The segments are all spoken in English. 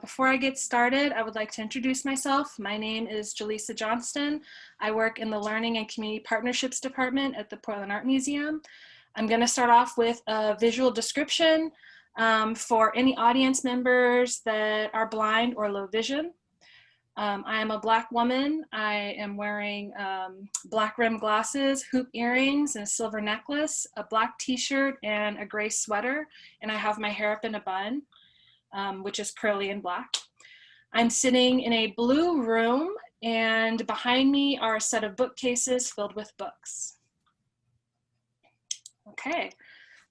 Before I get started, I would like to introduce myself. My name is Jaleesa Johnston. I work in the Learning and Community Partnerships Department at the Portland Art Museum. I'm going to start off with a visual description for any audience members that are blind or low vision. I am a Black woman. I am wearing black rimmed glasses, hoop earrings, and a silver necklace, a black t-shirt, and a gray sweater, and I have my hair up in a bun, which is curly and black. I'm sitting in a blue room, and behind me are a set of bookcases filled with books. Okay,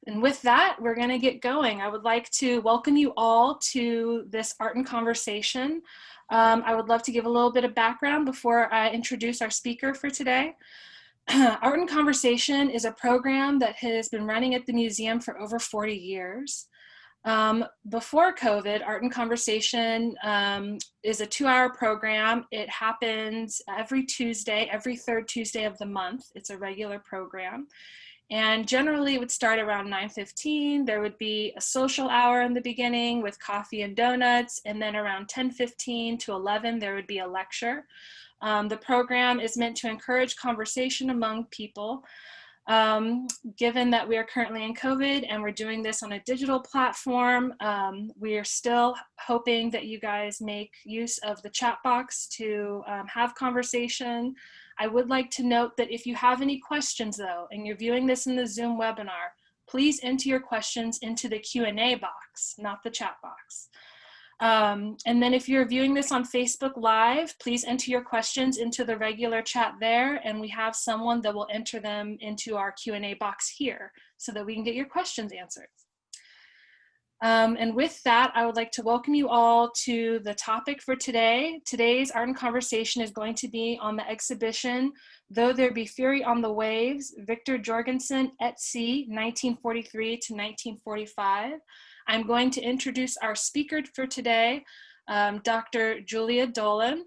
and with that, we're gonna get going. I would like to welcome you all to this Art and Conversation. I would love to give a little bit of background before I introduce our speaker for today. Art and Conversation is a program that has been running at the museum for over 40 years. Before COVID, Art and Conversation is a 2-hour program. It happens every Tuesday, every third Tuesday of the month. It's a regular program. And generally it would start around 9:15. There would be a social hour in the beginning with coffee and donuts. And then around 10:15 to 11, there would be a lecture. The program is meant to encourage conversation among people. Given that we are currently in COVID and we're doing this on a digital platform, we are still hoping that you guys make use of the chat box to have conversation. I would like to note that if you have any questions though, and you're viewing this in the Zoom webinar, please enter your questions into the Q&A box, not the chat box. And then if you're viewing this on Facebook Live, please enter your questions into the regular chat there, and we have someone that will enter them into our Q&A box here so that we can get your questions answered. And with that, I would like to welcome you all to the topic for today. Today's Art and Conversation is going to be on the exhibition, Though There Be Fury on the Waves, Victor Jorgensen at Sea, 1943 to 1945. I'm going to introduce our speaker for today, Dr. Julia Dolan.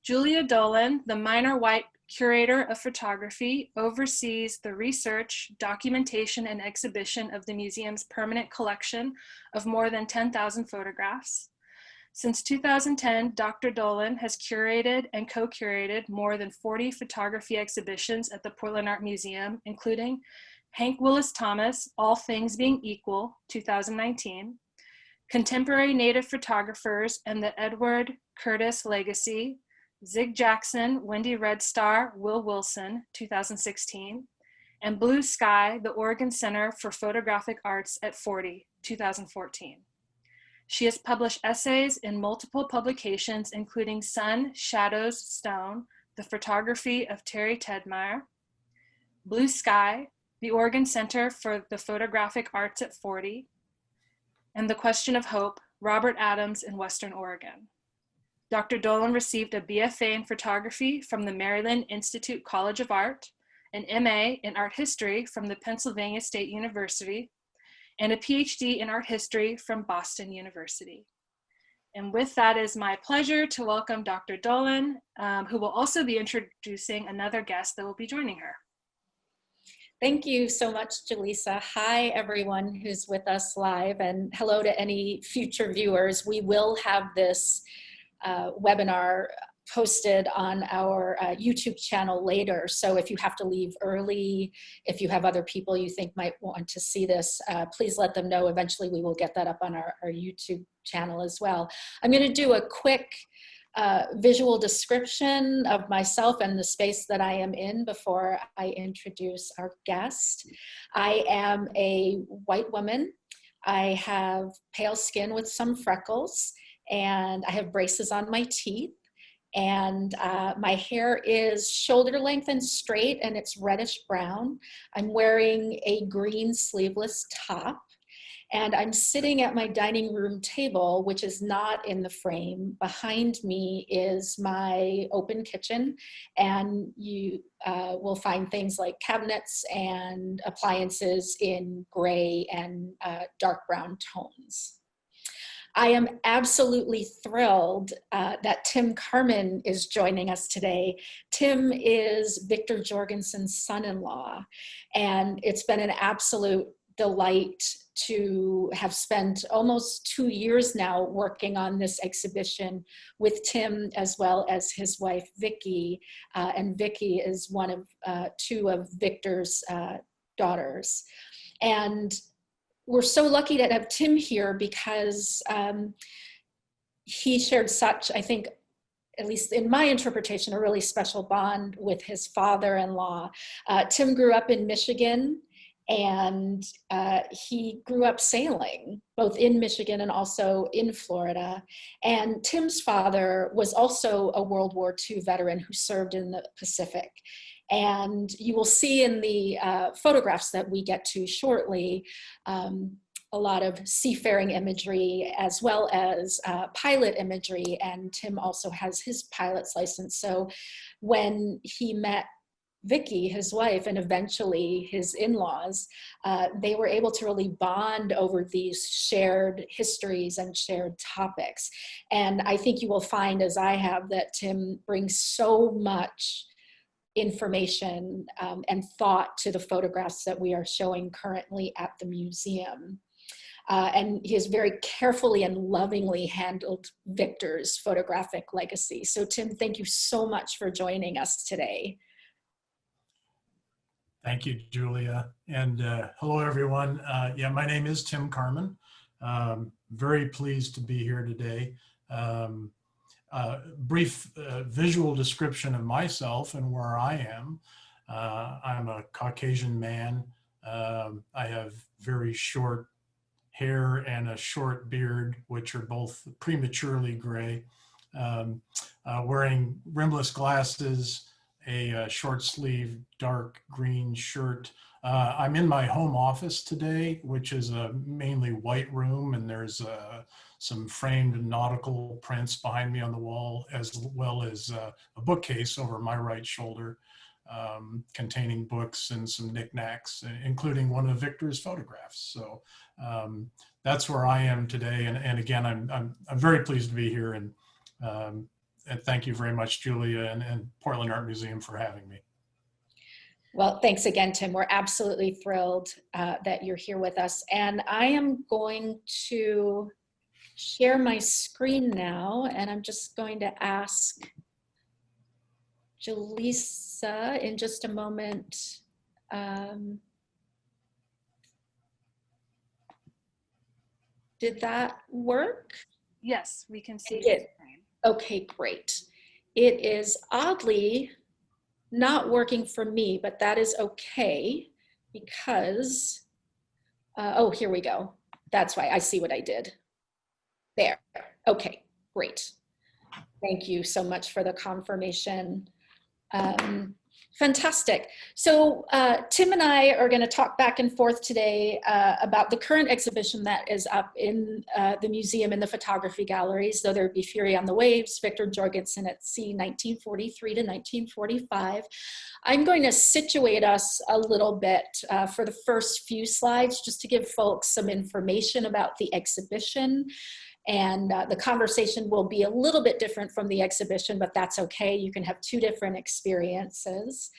Julia Dolan, the minor white curator of photography, oversees the research, documentation, and exhibition of the museum's permanent collection of more than 10,000 photographs. Since 2010, Dr. Dolan has curated and co-curated more than 40 photography exhibitions at the Portland Art Museum, including Hank Willis Thomas, All Things Being Equal, 2019, Contemporary Native Photographers and the Edward Curtis Legacy, Zig Jackson, Wendy Red Star, Will Wilson, 2016, and Blue Sky, the Oregon Center for Photographic Arts at 40, 2014. She has published essays in multiple publications, including Sun, Shadows, Stone, The Photography of Terry Tedmeyer, Blue Sky, the Oregon Center for the Photographic Arts at 40, and The Question of Hope, Robert Adams in Western Oregon. Dr. Dolan received a BFA in photography from the Maryland Institute College of Art, an MA in art history from the Pennsylvania State University, and a PhD in art history from Boston University. And with that, it is my pleasure to welcome Dr. Dolan, who will also be introducing another guest that will be joining her. Thank you so much, Jaleesa. Hi, everyone who's with us live, and hello to any future viewers. We will have this webinar posted on our YouTube channel later. So if you have to leave early, if you have other people you think might want to see this, please let them know. Eventually we will get that up on our YouTube channel as well. I'm going to do a quick visual description of myself and the space that I am in before I introduce our guest. I am a white woman. I have pale skin with some freckles, and I have braces on my teeth, and my hair is shoulder length and straight, and it's reddish brown. I'm wearing a green sleeveless top, and I'm sitting at my dining room table, which is not in the frame. Behind me is my open kitchen, and you will find things like cabinets and appliances in gray and dark brown tones. I am absolutely thrilled that Tim Carman is joining us today. Tim is Victor Jorgensen's son-in-law, and it's been an absolute delight to have spent almost 2 years now working on this exhibition with Tim as well as his wife, Vicki. And Vicki is one of 2 of Victor's daughters. And we're so lucky to have Tim here because he shared such, I think, at least in my interpretation, a really special bond with his father-in-law. Tim grew up in Michigan, and he grew up sailing, both in Michigan and also in Florida. And Tim's father was also a World War II veteran who served in the Pacific. And you will see in the photographs that we get to shortly, a lot of seafaring imagery as well as pilot imagery, and Tim also has his pilot's license. So when he met Vicki, his wife, and eventually his in-laws, they were able to really bond over these shared histories and shared topics. And I think you will find, as I have, that Tim brings so much information and thought to the photographs that we are showing currently at the museum. And he has very carefully and lovingly handled Victor's photographic legacy. So Tim, thank you so much for joining us today. Thank you, Julia. And hello, everyone. Yeah, my name is Tim Carman. Very pleased to be here today. Brief visual description of myself and where I am. I'm a Caucasian man. I have very short hair and a short beard, which are both prematurely gray. Wearing rimless glasses, a short sleeve dark green shirt. I'm in my home office today, which is a mainly white room, and there's some framed nautical prints behind me on the wall, as well as a bookcase over my right shoulder, containing books and some knickknacks, including one of Victor's photographs. So that's where I am today. And again, I'm very pleased to be here, and thank you very much, Julia and Portland Art Museum, for having me. Well, thanks again, Tim. We're absolutely thrilled that you're here with us. And I am going to share my screen now, and I'm just going to ask Jaleesa in just a moment. Did that work? Yes, we can see it. Okay, great. It is oddly not working for me, but that is okay because, oh, here we go. That's why I see what I did. There, okay, great. Thank you so much for the confirmation. Fantastic. So Tim and I are going to talk back and forth today about the current exhibition that is up in the museum in the photography galleries, Though There Be Fury on the Waves, Victor Jorgensen at Sea, 1943 to 1945. I'm going to situate us a little bit for the first few slides, just to give folks some information about the exhibition. And the conversation will be a little bit different from the exhibition, but that's okay. You can have 2 different experiences,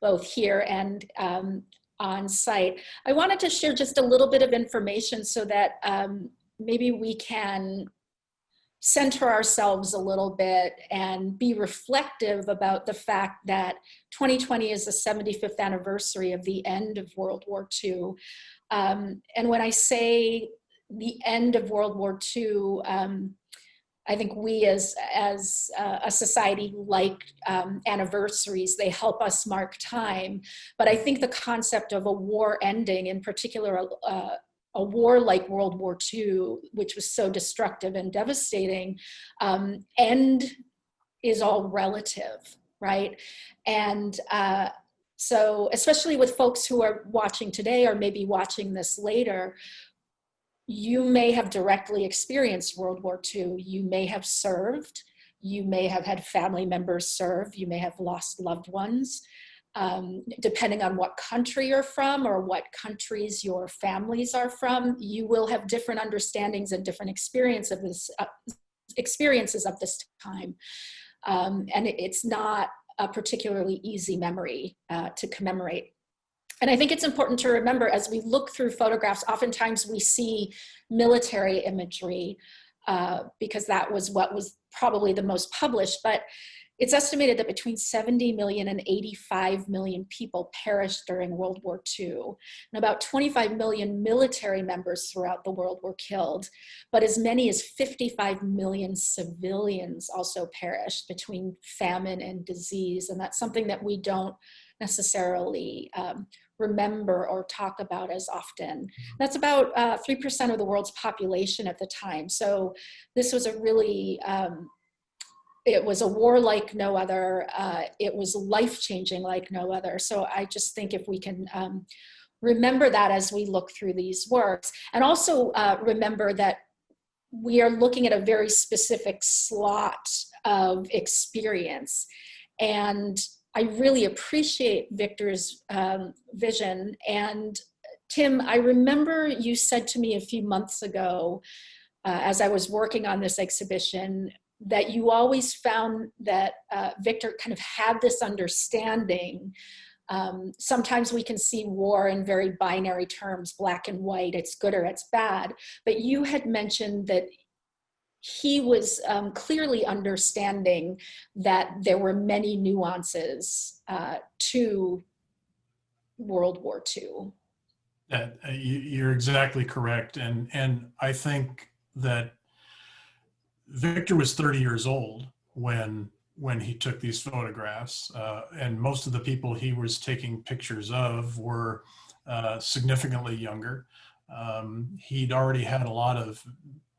both here and on site. I wanted to share just a little bit of information so that maybe we can center ourselves a little bit and be reflective about the fact that 2020 is the 75th anniversary of the end of World War II. And when I say the end of World War II, I think we as a society like anniversaries. They help us mark time. But I think the concept of a war ending, in particular a war like World War II, which was so destructive and devastating, end is all relative, right? And so especially with folks who are watching today or maybe watching this later, you may have directly experienced World War II. You may have served. You may have had family members serve. You may have lost loved ones. Depending on what country you're from or what countries your families are from, you will have different understandings and different experiences of this time. And it's not a particularly easy memory to commemorate. And I think it's important to remember as we look through photographs, oftentimes we see military imagery because that was what was probably the most published, but it's estimated that between 70 million and 85 million people perished during World War II. And about 25 million military members throughout the world were killed, but as many as 55 million civilians also perished between famine and disease. And that's something that we don't necessarily remember or talk about as often. That's about 3% of the world's population at the time. So this was a really, it was a war like no other. It was life-changing like no other. So I just think if we can remember that as we look through these works, and also remember that we are looking at a very specific slot of experience. And I really appreciate Victor's vision. And Tim, I remember you said to me a few months ago, as I was working on this exhibition, that you always found that Victor kind of had this understanding. Sometimes we can see war in very binary terms, black and white, it's good or it's bad. But you had mentioned that he was clearly understanding that there were many nuances to World War II. You're exactly correct. And I think that Victor was 30 years old when he took these photographs, and most of the people he was taking pictures of were significantly younger. He'd already had a lot of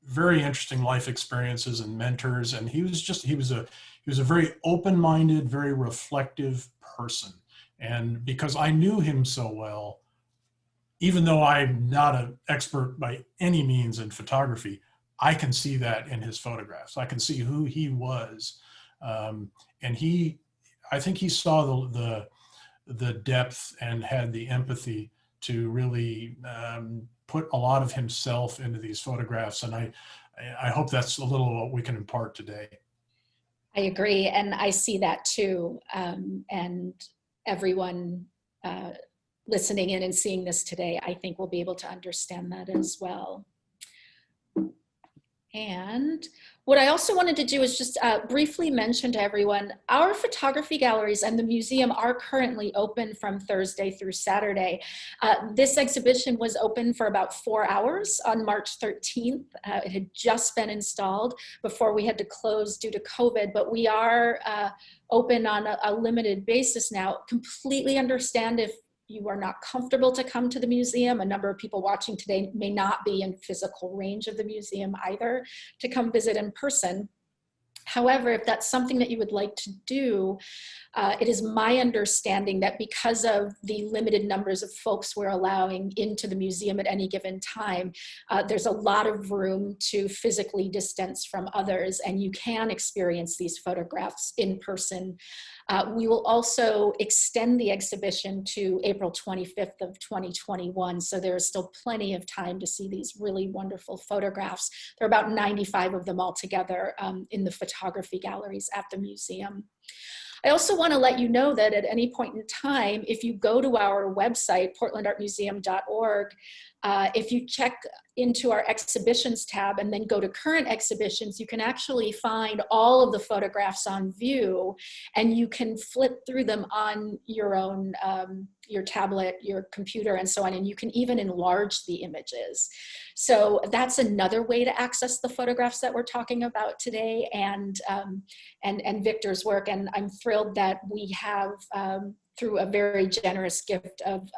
very interesting life experiences and mentors, and he was a very open-minded, very reflective person. And because I knew him so well, even though I'm not an expert by any means in photography, I can see that in his photographs. I can see who he was, and I think he saw the depth and had the empathy to really put a lot of himself into these photographs. And I hope that's a little what we can impart today. I agree, and I see that too. And everyone listening in and seeing this today, I think will be able to understand that as well. And what I also wanted to do is just briefly mention to everyone, our photography galleries and the museum are currently open from Thursday through Saturday. This exhibition was open for about 4 hours on March 13th. It had just been installed before we had to close due to COVID, but we are open on a limited basis now. Completely understand if you are not comfortable to come to the museum. A number of people watching today may not be in physical range of the museum either to come visit in person. However, if that's something that you would like to do, it is my understanding that because of the limited numbers of folks we're allowing into the museum at any given time, there's a lot of room to physically distance from others, and you can experience these photographs in person. We will also extend the exhibition to April 25th of 2021, so there is still plenty of time to see these really wonderful photographs. There are about 95 of them altogether in the photography galleries at the museum. I also want to let you know that at any point in time, if you go to our website, portlandartmuseum.org, if you check into our exhibitions tab and then go to current exhibitions, you can actually find all of the photographs on view, and you can flip through them on your own, your tablet, your computer, and so on, and you can even enlarge the images. So that's another way to access the photographs that we're talking about today, and Victor's work. And I'm thrilled that we have, through a very generous gift of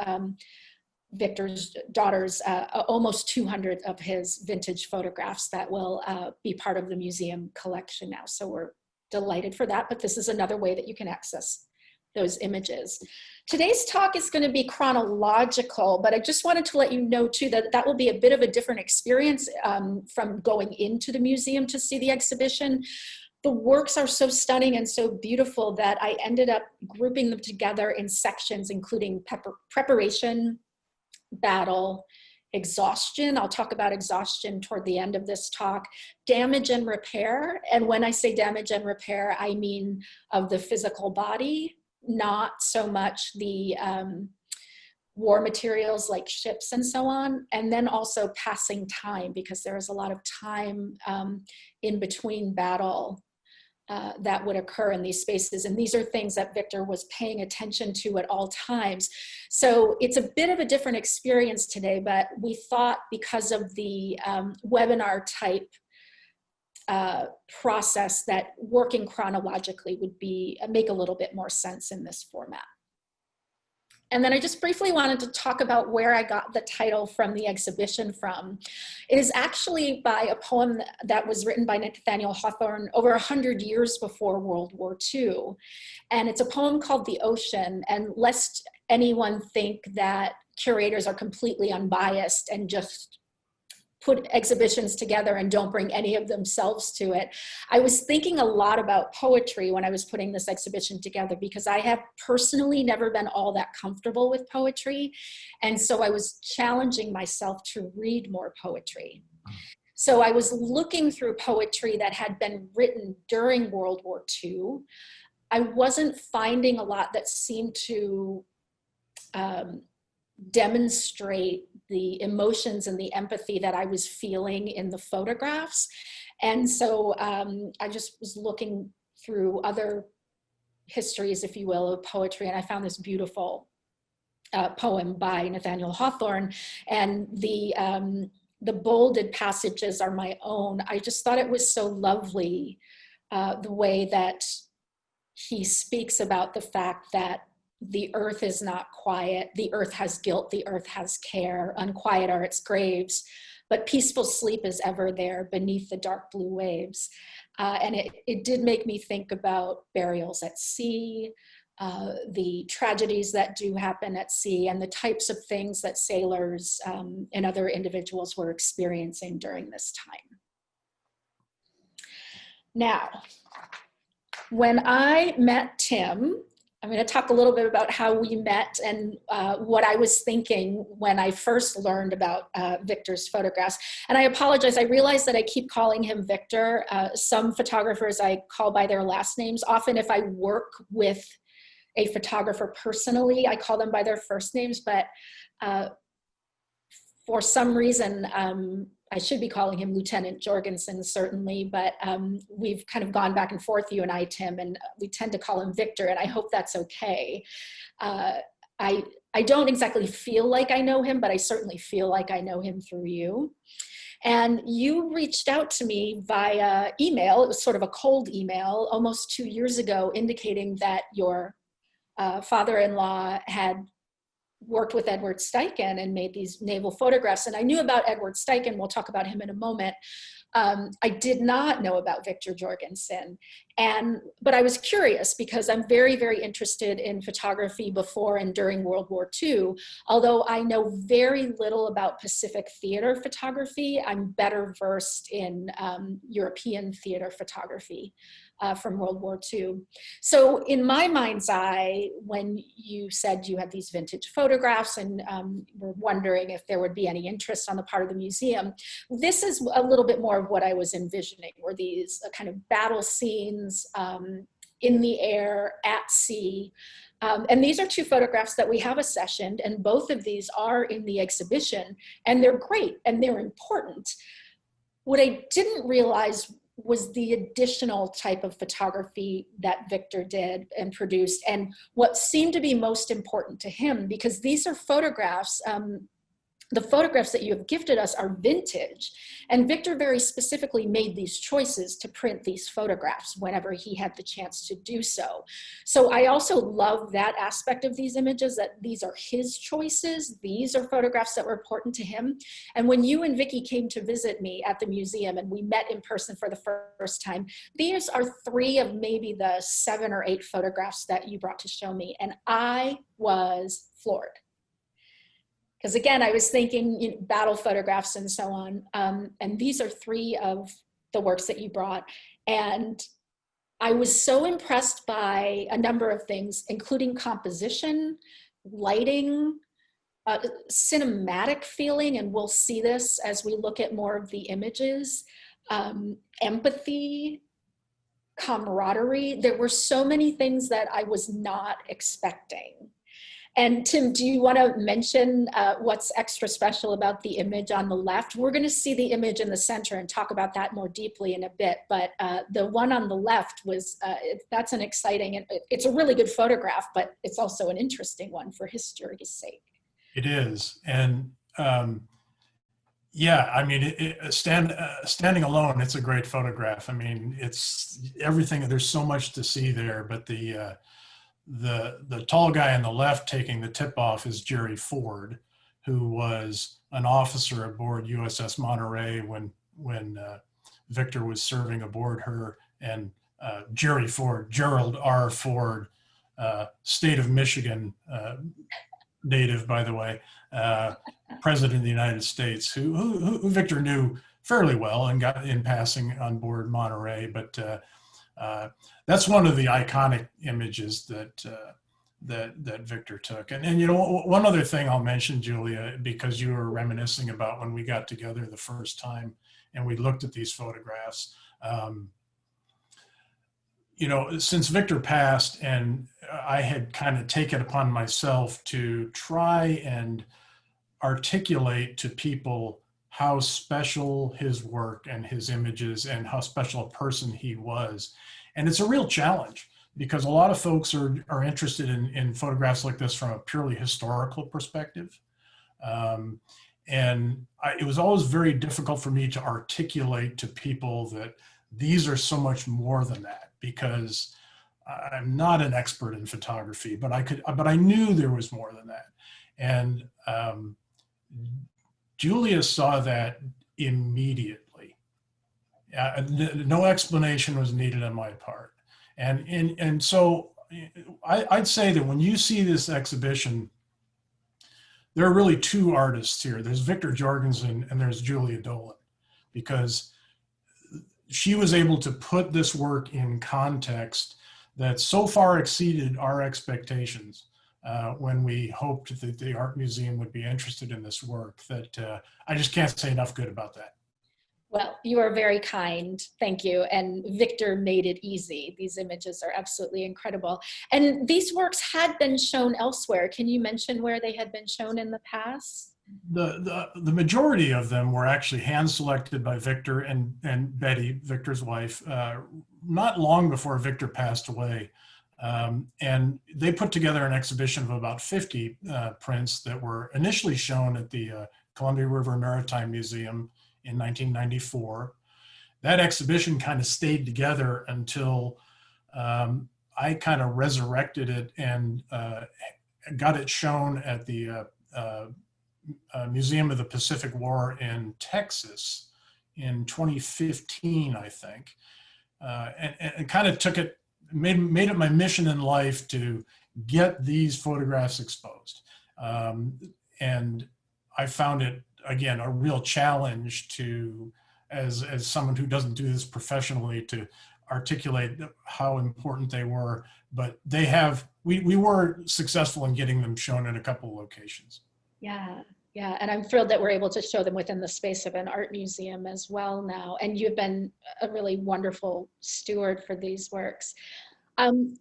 Victor's daughters, almost 200 of his vintage photographs that will be part of the museum collection now. So we're delighted for that, but this is another way that you can access those images. Today's talk is going to be chronological, but I just wanted to let you know too that that will be a bit of a different experience from going into the museum to see the exhibition. The works are so stunning and so beautiful that I ended up grouping them together in sections, including preparation, battle, exhaustion. I'll talk about exhaustion toward the end of this talk, damage and repair. And when I say damage and repair, I mean of the physical body, not so much the war materials like ships and so on, and then also passing time, because there is a lot of time in between battle that would occur in these spaces. And these are things that Victor was paying attention to at all times. So it's a bit of a different experience today, but we thought because of the webinar type process that working chronologically would make a little bit more sense in this format. And then I just briefly wanted to talk about where I got the title from the exhibition from. It is actually by a poem that was written by Nathaniel Hawthorne over 100 years before World War II. And it's a poem called The Ocean. And lest anyone think that curators are completely unbiased and just put exhibitions together and don't bring any of themselves to it, I was thinking a lot about poetry when I was putting this exhibition together, because I have personally never been all that comfortable with poetry. And so I was challenging myself to read more poetry. So I was looking through poetry that had been written during World War II. I wasn't finding a lot that seemed to demonstrate the emotions and the empathy that I was feeling in the photographs. And so I just was looking through other histories, if you will, of poetry, and I found this beautiful poem by Nathaniel Hawthorne, and the bolded passages are my own. I just thought it was so lovely, the way that he speaks about the fact that the earth is not quiet, the earth has guilt, the earth has care, unquiet are its graves, but peaceful sleep is ever there beneath the dark blue waves. And it did make me think about burials at sea, the tragedies that do happen at sea, and the types of things that sailors and other individuals were experiencing during this time. Now, when I met Tim, I'm going to talk a little bit about how we met and what I was thinking when I first learned about Victor's photographs. And I apologize, I realize that I keep calling him Victor. Some photographers I call by their last names. Often if I work with a photographer personally, I call them by their first names, but for some reason, I should be calling him Lieutenant Jorgensen, certainly, but we've kind of gone back and forth, you and I, Tim, and we tend to call him Victor, and I hope that's okay. I don't exactly feel like I know him, but I certainly feel like I know him through you. And you reached out to me via email. It was sort of a cold email almost 2 years ago, indicating that your father-in-law had worked with Edward Steichen and made these naval photographs. And I knew about Edward Steichen, we'll talk about him in a moment. I did not know about Victor Jorgensen. But I was curious because I'm very, very interested in photography before and during World War II. Although I know very little about Pacific theater photography, I'm better versed in European theater photography from World War II. So in my mind's eye, when you said you had these vintage photographs and were wondering if there would be any interest on the part of the museum, this is a little bit more of what I was envisioning, were these kind of battle scenes in the air, at sea. And these are two photographs that we have accessioned, and both of these are in the exhibition, and they're great and they're important. What I didn't realize was the additional type of photography that Victor did and produced, and what seemed to be most important to him, because these are photographs, the photographs that you have gifted us are vintage, and Victor very specifically made these choices to print these photographs whenever he had the chance to do so. So I also love that aspect of these images, that these are his choices. These are photographs that were important to him. And when you and Vicki came to visit me at the museum and we met in person for the first time, these are 3 of maybe the 7 or 8 photographs that you brought to show me, and I was floored. Because again, I was thinking battle photographs and so on. And these are 3 of the works that you brought. And I was so impressed by a number of things, including composition, lighting, cinematic feeling, and we'll see this as we look at more of the images, empathy, camaraderie. There were so many things that I was not expecting. And Tim, do you want to mention what's extra special about the image on the left? We're going to see the image in the center and talk about that more deeply in a bit, but the one on the left was, that's an exciting, and it's a really good photograph, but it's also an interesting one for history's sake. It is. And yeah, I mean, standing alone, it's a great photograph. I mean, it's everything, there's so much to see there, but the tall guy on the left taking the tip off is Jerry Ford, who was an officer aboard USS Monterey when Victor was serving aboard her. And Jerry Ford, Gerald R. Ford, state of Michigan native, by the way, president of the United States, who Victor knew fairly well and got in passing on board Monterey, but that's one of the iconic images that Victor took. And you know, one other thing I'll mention, Julia, because you were reminiscing about when we got together the first time and we looked at these photographs. You know, since Victor passed, and I had kind of taken upon myself to try and articulate to people how special his work and his images and how special a person he was. And it's a real challenge because a lot of folks are interested in photographs like this from a purely historical perspective. It was always very difficult for me to articulate to people that these are so much more than that, because I'm not an expert in photography, but I knew there was more than that. And Julia saw that immediately. No explanation was needed on my part. And so I'd say that when you see this exhibition, there are really two artists here. There's Victor Jorgensen and there's Julia Dolan, because she was able to put this work in context that so far exceeded our expectations when we hoped that the art museum would be interested in this work, that I just can't say enough good about that. Well, you are very kind. Thank you. And Victor made it easy. These images are absolutely incredible. And these works had been shown elsewhere. Can you mention where they had been shown in the past? The majority of them were actually hand selected by Victor and Betty, Victor's wife, not long before Victor passed away. And they put together an exhibition of about 50 prints that were initially shown at the Columbia River Maritime Museum in 1994. That exhibition kind of stayed together until I kind of resurrected it and got it shown at the Museum of the Pacific War in Texas in 2015, I think. And kind of took it, made it my mission in life to get these photographs exposed. And I found it, again, a real challenge to, as someone who doesn't do this professionally, to articulate how important they were. But they have, we were successful in getting them shown in a couple of locations. Yeah, yeah, and I'm thrilled that we're able to show them within the space of an art museum as well now. And you've been a really wonderful steward for these works.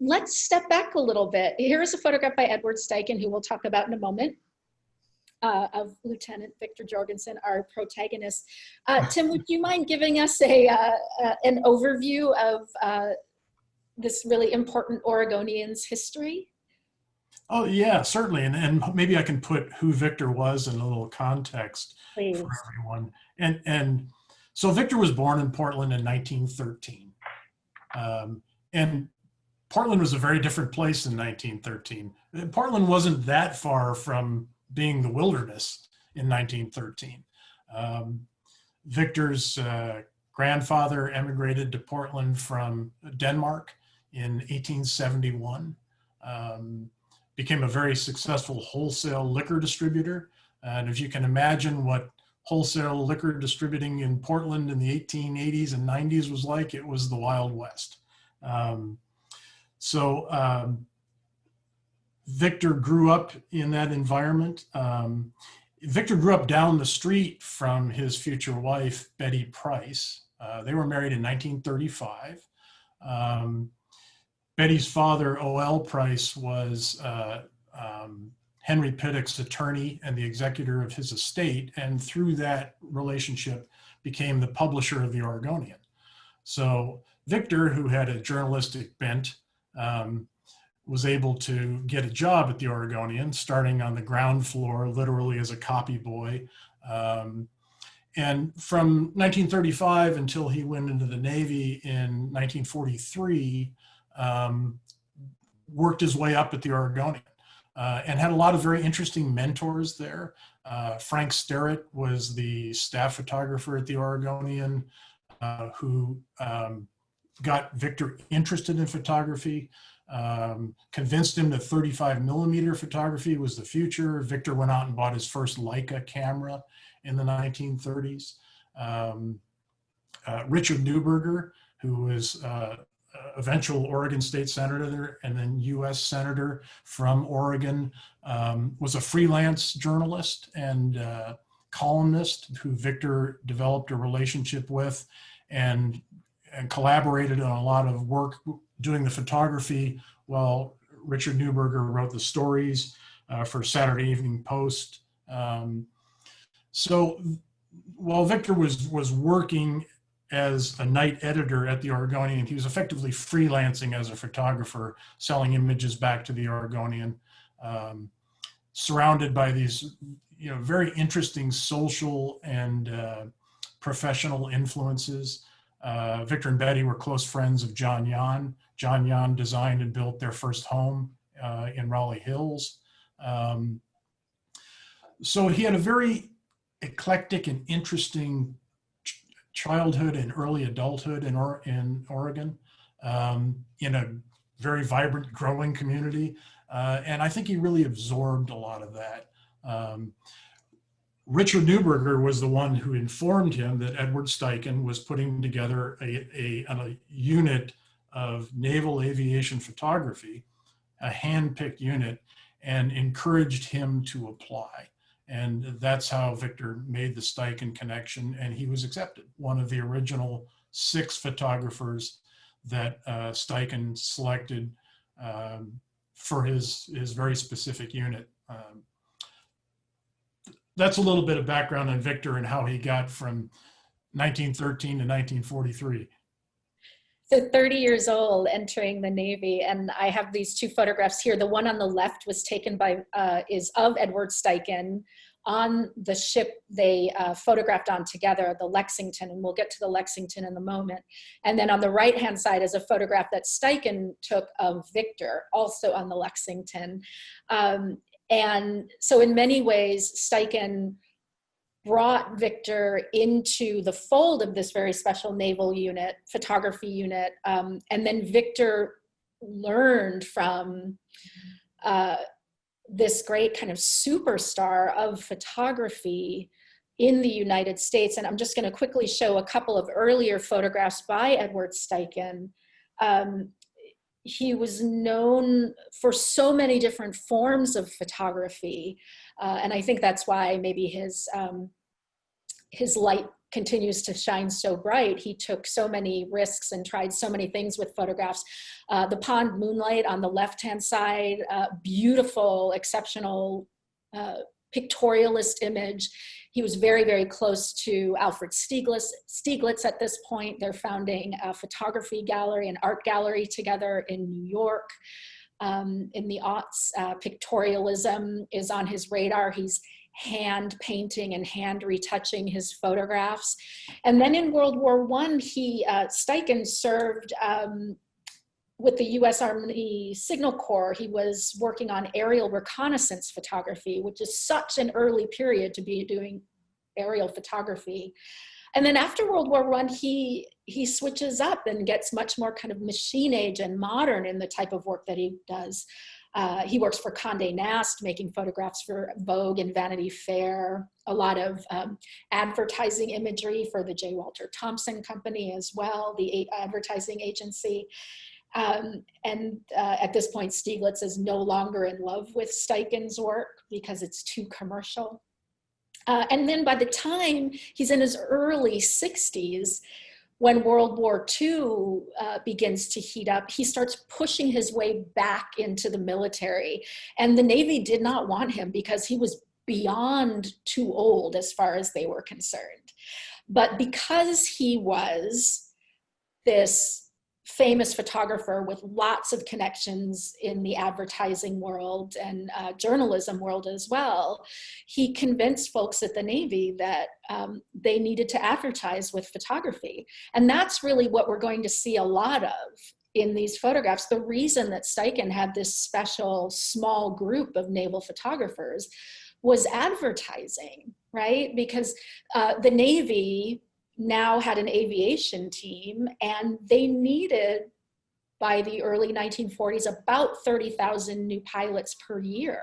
Let's step back a little bit. Here is a photograph by Edward Steichen, who we'll talk about in a moment, of Lieutenant Victor Jorgensen, our protagonist. Tim, would you mind giving us an overview of this really important Oregonian's history? Oh yeah, certainly. And maybe I can put who Victor was in a little context Please. For everyone. And so Victor was born in Portland in 1913. And Portland was a very different place in 1913. Portland wasn't that far from being the wilderness in 1913. Victor's grandfather emigrated to Portland from Denmark in 1871. Became a very successful wholesale liquor distributor. And if you can imagine what wholesale liquor distributing in Portland in the 1880s and 90s was like, it was the Wild West. Victor grew up in that environment. Victor grew up down the street from his future wife, Betty Price. They were married in 1935. Betty's father, O.L. Price, was Henry Piddock's attorney and the executor of his estate, and through that relationship became the publisher of the Oregonian. So Victor, who had a journalistic bent, was able to get a job at the Oregonian, starting on the ground floor, literally as a copy boy. And from 1935 until he went into the Navy in 1943, worked his way up at the Oregonian and had a lot of very interesting mentors there. Frank Sterrett was the staff photographer at the Oregonian, who got Victor interested in photography, convinced him that 35mm photography was the future. Victor went out and bought his first Leica camera in the 1930s. Richard Newberger, who was eventual Oregon State Senator and then US Senator from Oregon, was a freelance journalist and columnist who Victor developed a relationship with and collaborated on a lot of work doing the photography while Richard Newberger wrote the stories for Saturday Evening Post. So while Victor was working as a night editor at the Oregonian, he was effectively freelancing as a photographer, selling images back to the Oregonian, surrounded by these very interesting social and professional influences. Victor and Betty were close friends of John Yon. John Yon designed and built their first home in Raleigh Hills. So he had a very eclectic and interesting childhood and early adulthood in Oregon, in a very vibrant, growing community. And I think he really absorbed a lot of that. Richard Newberger was the one who informed him that Edward Steichen was putting together a unit of naval aviation photography, a hand-picked unit, and encouraged him to apply. And that's how Victor made the Steichen connection, and he was accepted. One of the original 6 photographers that Steichen selected for his very specific unit. That's a little bit of background on Victor and how he got from 1913 to 1943. So 30 years old, entering the Navy, and I have these 2 photographs here. The one on the left was taken by, is of Edward Steichen on the ship they photographed on together, the Lexington, and we'll get to the Lexington in a moment. And then on the right-hand side is a photograph that Steichen took of Victor, also on the Lexington. And so in many ways, Steichen brought Victor into the fold of this very special naval unit, photography unit. And then Victor learned from this great kind of superstar of photography in the United States. And I'm just going to quickly show a couple of earlier photographs by Edward Steichen. He was known for so many different forms of photography. And I think that's why maybe his light continues to shine so bright. He took so many risks and tried so many things with photographs. The Pond Moonlight on the left-hand side, beautiful, exceptional pictorialist image. He was very, very close to Alfred Stieglitz at this point. They're founding a photography gallery, an art gallery together in New York. In the aughts, pictorialism is on his radar. He's hand painting and hand retouching his photographs. And then in World War I, Steichen served with the US Army Signal Corps. He was working on aerial reconnaissance photography, which is such an early period to be doing aerial photography. And then after World War I, he switches up and gets much more kind of machine age and modern in the type of work that he does. He works for Condé Nast, making photographs for Vogue and Vanity Fair, a lot of advertising imagery for the J. Walter Thompson Company as well, the advertising agency. At this point, Stieglitz is no longer in love with Steichen's work because it's too commercial. And then by the time he's in his early 60s, when World War II begins to heat up, he starts pushing his way back into the military. And the Navy did not want him because he was beyond too old as far as they were concerned. But because he was this famous photographer with lots of connections in the advertising world and journalism world as well, he convinced folks at the Navy that they needed to advertise with photography. And that's really what we're going to see a lot of in these photographs. The reason that Steichen had this special small group of naval photographers was advertising, right? Because the Navy now had an aviation team, and they needed, by the early 1940s, about 30,000 new pilots per year.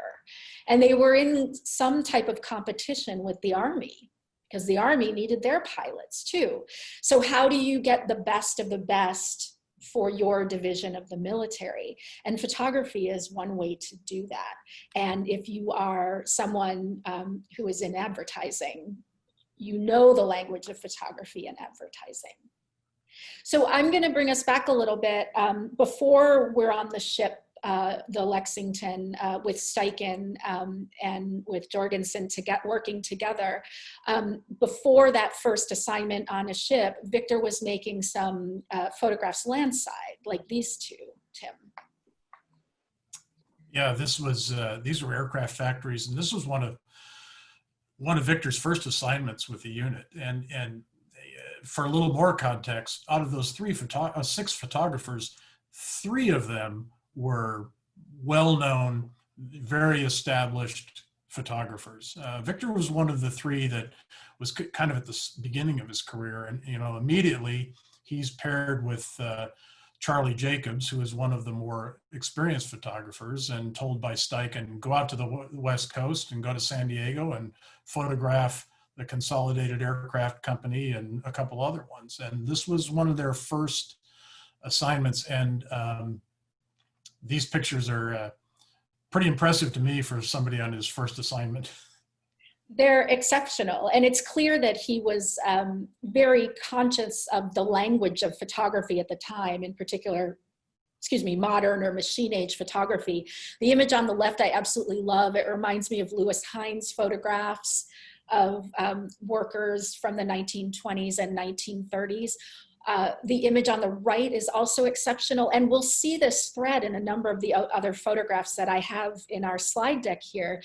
And they were in some type of competition with the Army, because the Army needed their pilots too. So how do you get the best of the best for your division of the military? And photography is one way to do that. And if you are someone who is in advertising, you know the language of photography and advertising. So I'm going to bring us back a little bit. Before we're on the ship, the Lexington, with Steichen and with Jorgensen working together, before that first assignment on a ship, Victor was making some photographs landside, like these two, Tim. Yeah, this was these were aircraft factories, and this was one of Victor's first assignments with the unit. And for a little more context, out of those 6 photographers, 3 of them were well-known, very established photographers. Victor was one of the 3 that was kind of at the beginning of his career, and immediately he's paired with Charlie Jacobs, who is one of the more experienced photographers, and told by Steichen, go out to the West Coast and go to San Diego and photograph the Consolidated Aircraft Company and a couple other ones. And this was one of their first assignments. And these pictures are pretty impressive to me for somebody on his first assignment. They're exceptional. And it's clear that he was very conscious of the language of photography at the time, in particular, modern or machine age photography. The image on the left I absolutely love. It reminds me of Lewis Hines' photographs of workers from the 1920s and 1930s. The image on the right is also exceptional, and we'll see this thread in a number of the other photographs that I have in our slide deck here.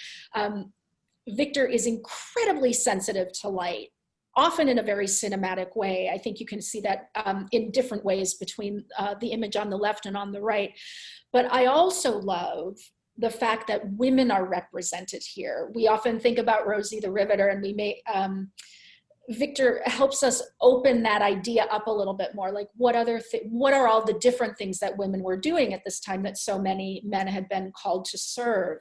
Victor is incredibly sensitive to light, often in a very cinematic way. I think you can see that in different ways between the image on the left and on the right. But I also love the fact that women are represented here. We often think about Rosie the Riveter, and we may, Victor helps us open that idea up a little bit more, like what are all the different things that women were doing at this time that so many men had been called to serve.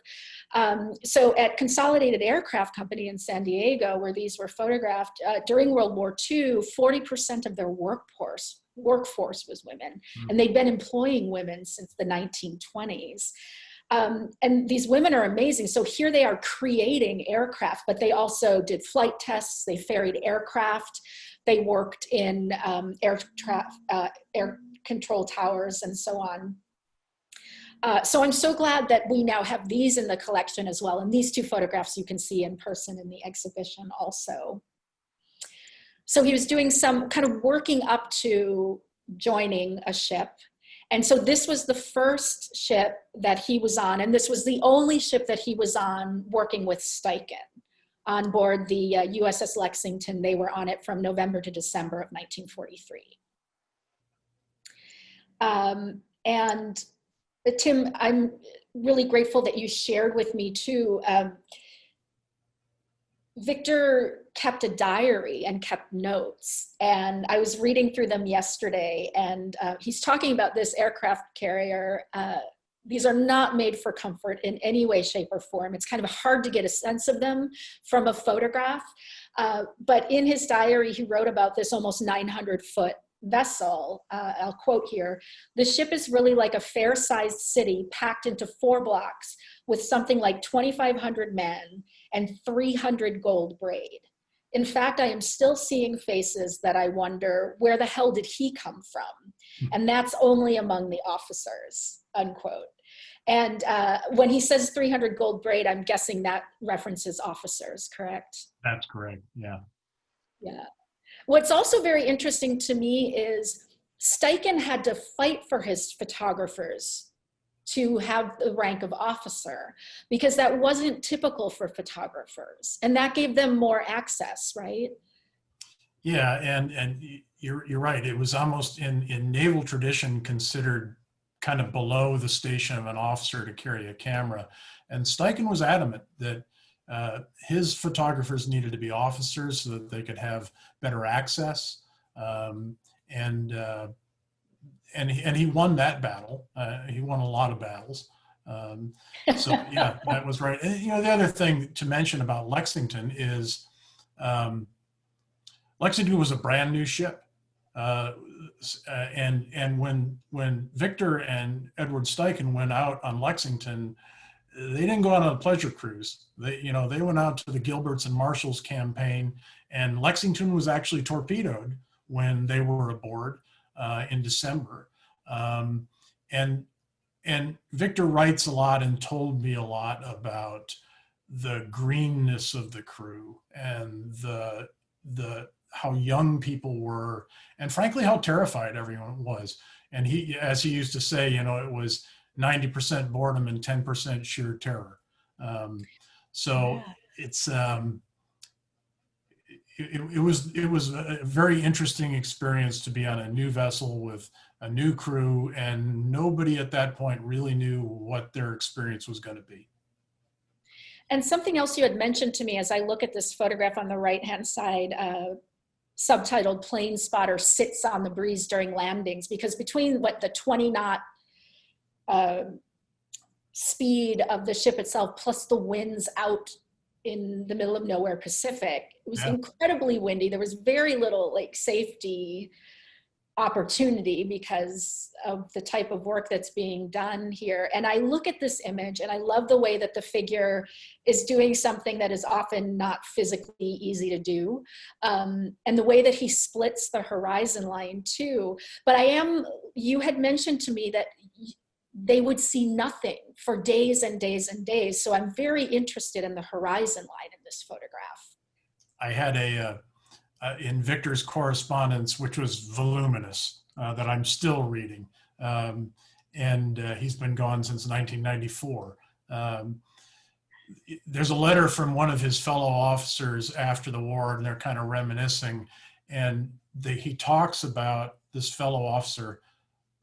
So at Consolidated Aircraft Company in San Diego, where these were photographed, during World War II, 40% of their workforce was women, and they'd been employing women since the 1920s. And these women are amazing. So here they are creating aircraft, but they also did flight tests. They ferried aircraft. They worked in air control towers and so on. So I'm so glad that we now have these in the collection as well. And these 2 photographs you can see in person in the exhibition also. So he was doing some kind of working up to joining a ship. And so this was the first ship that he was on, and this was the only ship that he was on working with Steichen on board the USS Lexington. They were on it from November to December of 1943. And Tim, I'm really grateful that you shared with me too. Victor kept a diary and kept notes, and I was reading through them yesterday, and he's talking about this aircraft carrier. These are not made for comfort in any way, shape, or form. It's kind of hard to get a sense of them from a photograph, but in his diary, he wrote about this almost 900-foot vessel. I'll quote here: "The ship is really like a fair-sized city packed into 4 blocks with something like 2,500 men and 300 gold braid. in fact, I am still seeing faces that I wonder, where the hell did he come from? And that's only among the officers, unquote. And when he says 300 gold braid, I'm guessing that references officers, correct? That's correct, yeah. Yeah. What's also very interesting to me is Steichen had to fight for his photographers to have the rank of officer, because that wasn't typical for photographers, and that gave them more access, right? Yeah, and you're right. It was almost in naval tradition considered kind of below the station of an officer to carry a camera. And Steichen was adamant that his photographers needed to be officers so that they could have better access. And he won that battle. He won a lot of battles. So yeah, that was right. And, the other thing to mention about Lexington is Lexington was a brand new ship. And when Victor and Edward Steichen went out on Lexington, they didn't go out on a pleasure cruise. They went out to the Gilberts and Marshalls campaign, and Lexington was actually torpedoed when they were aboard in December. And Victor writes a lot and told me a lot about the greenness of the crew and the how young people were, and frankly, how terrified everyone was. And he, as he used to say, it was 90% boredom and 10% sheer terror. So yeah. It was a very interesting experience to be on a new vessel with a new crew, and nobody at that point really knew what their experience was going to be. And something else you had mentioned to me as I look at this photograph on the right-hand side, subtitled "Plane Spotter Sits on the Breeze During Landings," because between the 20-knot speed of the ship itself plus the winds out in the middle of nowhere Pacific, it was incredibly windy. There was very little safety opportunity because of the type of work that's being done here. And I look at this image and I love the way that the figure is doing something that is often not physically easy to do. And the way that he splits the horizon line too. But you had mentioned to me that they would see nothing for days and days and days. So I'm very interested in the horizon line in this photograph. I had in Victor's correspondence, which was voluminous, that I'm still reading. And he's been gone since 1994. There's a letter from one of his fellow officers after the war, and they're kind of reminiscing. And he talks about this fellow officer,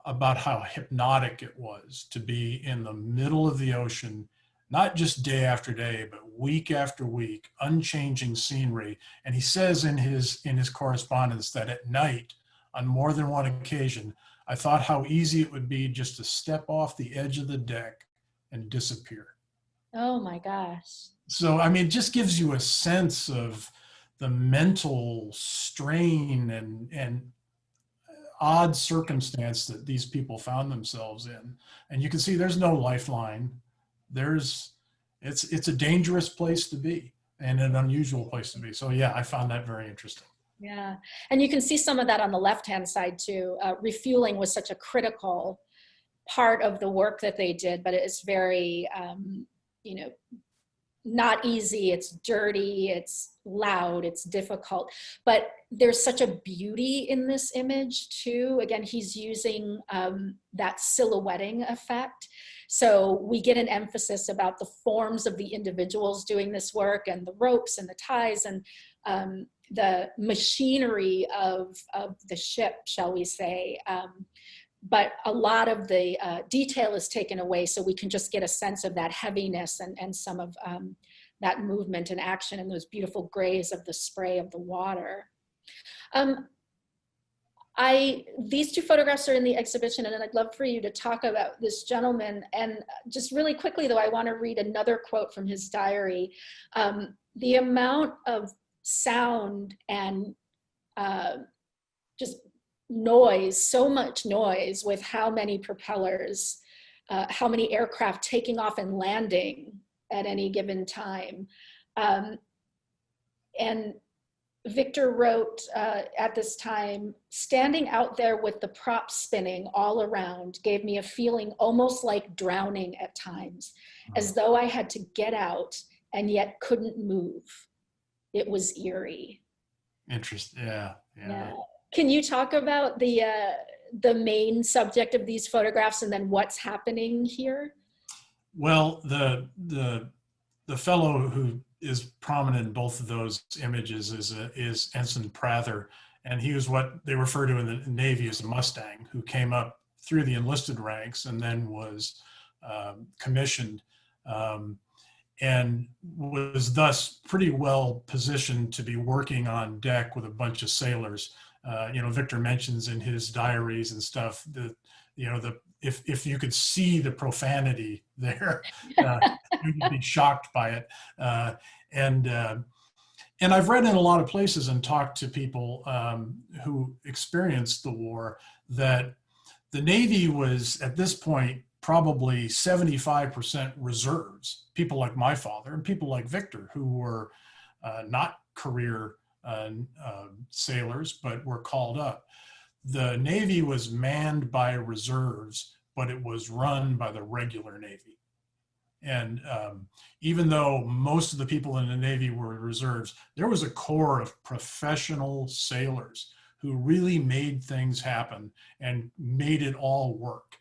about how hypnotic it was to be in the middle of the ocean, not just day after day, but week after week, unchanging scenery. And he says in his correspondence that at night, on more than one occasion, I thought how easy it would be just to step off the edge of the deck and disappear. Oh my gosh. So, I mean, it just gives you a sense of the mental strain and odd circumstance that these people found themselves in. And you can see there's no lifeline. It's a dangerous place to be and an unusual place to be. So yeah, I found that very interesting. Yeah, and you can see some of that on the left-hand side too. Refueling was such a critical part of the work that they did, but it's very, not easy. It's dirty, it's loud, it's difficult, but there's such a beauty in this image too. Again, he's using that silhouetting effect. So we get an emphasis about the forms of the individuals doing this work and the ropes and the ties and the machinery of the ship, shall we say. But a lot of the detail is taken away, so we can just get a sense of that heaviness and some of that movement and action and those beautiful grays of the spray of the water. These two photographs are in the exhibition, and I'd love for you to talk about this gentleman. And just really quickly, though, I want to read another quote from his diary. The amount of sound and just noise, so much noise with how many propellers, how many aircraft taking off and landing at any given time. And Victor wrote at this time, standing out there with the props spinning all around gave me a feeling almost like drowning at times, as though I had to get out and yet couldn't move. It was eerie. Interesting. Yeah. Can you talk about the main subject of these photographs and then what's happening here? Well, the fellow who is prominent in both of those images is Ensign Prather, and he was what they refer to in the Navy as a Mustang, who came up through the enlisted ranks and then was commissioned, and was thus pretty well positioned to be working on deck with a bunch of sailors. Victor mentions in his diaries and stuff that, if you could see the profanity there, you'd be shocked by it. And I've read in a lot of places and talked to people who experienced the war that the Navy was at this point probably 75% reserves, people like my father and people like Victor, who were not career sailors, but were called up. The Navy was manned by reserves, but it was run by the regular Navy. And even though most of the people in the Navy were reserves, there was a core of professional sailors who really made things happen and made it all work.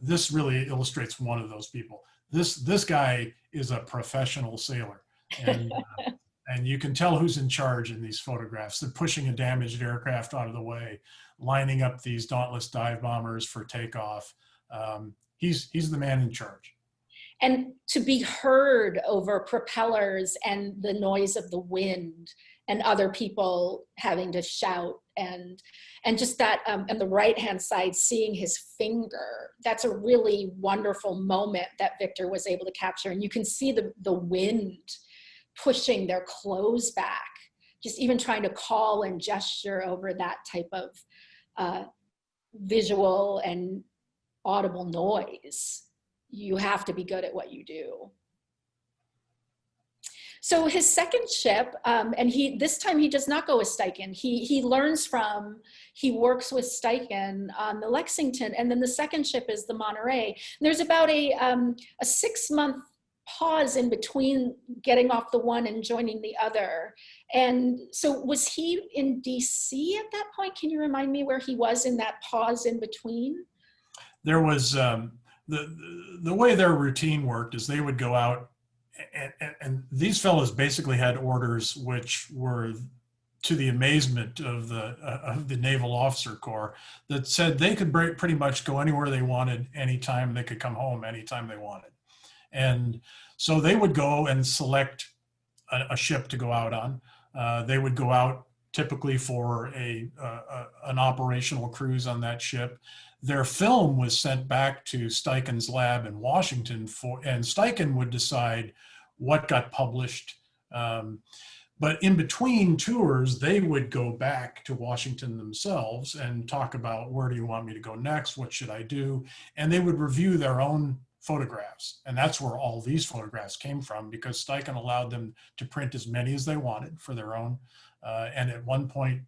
This really illustrates one of those people. This guy is a professional sailor. And you can tell who's in charge in these photographs. They're pushing a damaged aircraft out of the way, lining up these Dauntless dive bombers for takeoff. He's the man in charge. And to be heard over propellers and the noise of the wind and other people having to shout and just that, on the right-hand side, seeing his finger, that's a really wonderful moment that Victor was able to capture. And you can see the wind pushing their clothes back, just even trying to call and gesture over that type of visual and audible noise. You have to be good at what you do. So his second ship, and this time he does not go with Steichen. He works with Steichen on the Lexington, and then the second ship is the Monterey. And there's about a 6-month pause in between getting off the one and joining the other. And so was he in DC at that point? Can you remind me where he was in that pause in between? There was, the way their routine worked is they would go out and these fellows basically had orders which were to the amazement of the Naval Officer Corps that said they could pretty much go anywhere they wanted, anytime. They could come home anytime they wanted. And so they would go and select a ship to go out on. They would go out typically for an operational cruise on that ship. Their film was sent back to Steichen's lab in Washington and Steichen would decide what got published. But in between tours, they would go back to Washington themselves and talk about, where do you want me to go next? What should I do? And they would review their own photographs. And that's where all these photographs came from, because Steichen allowed them to print as many as they wanted for their own. And at one point,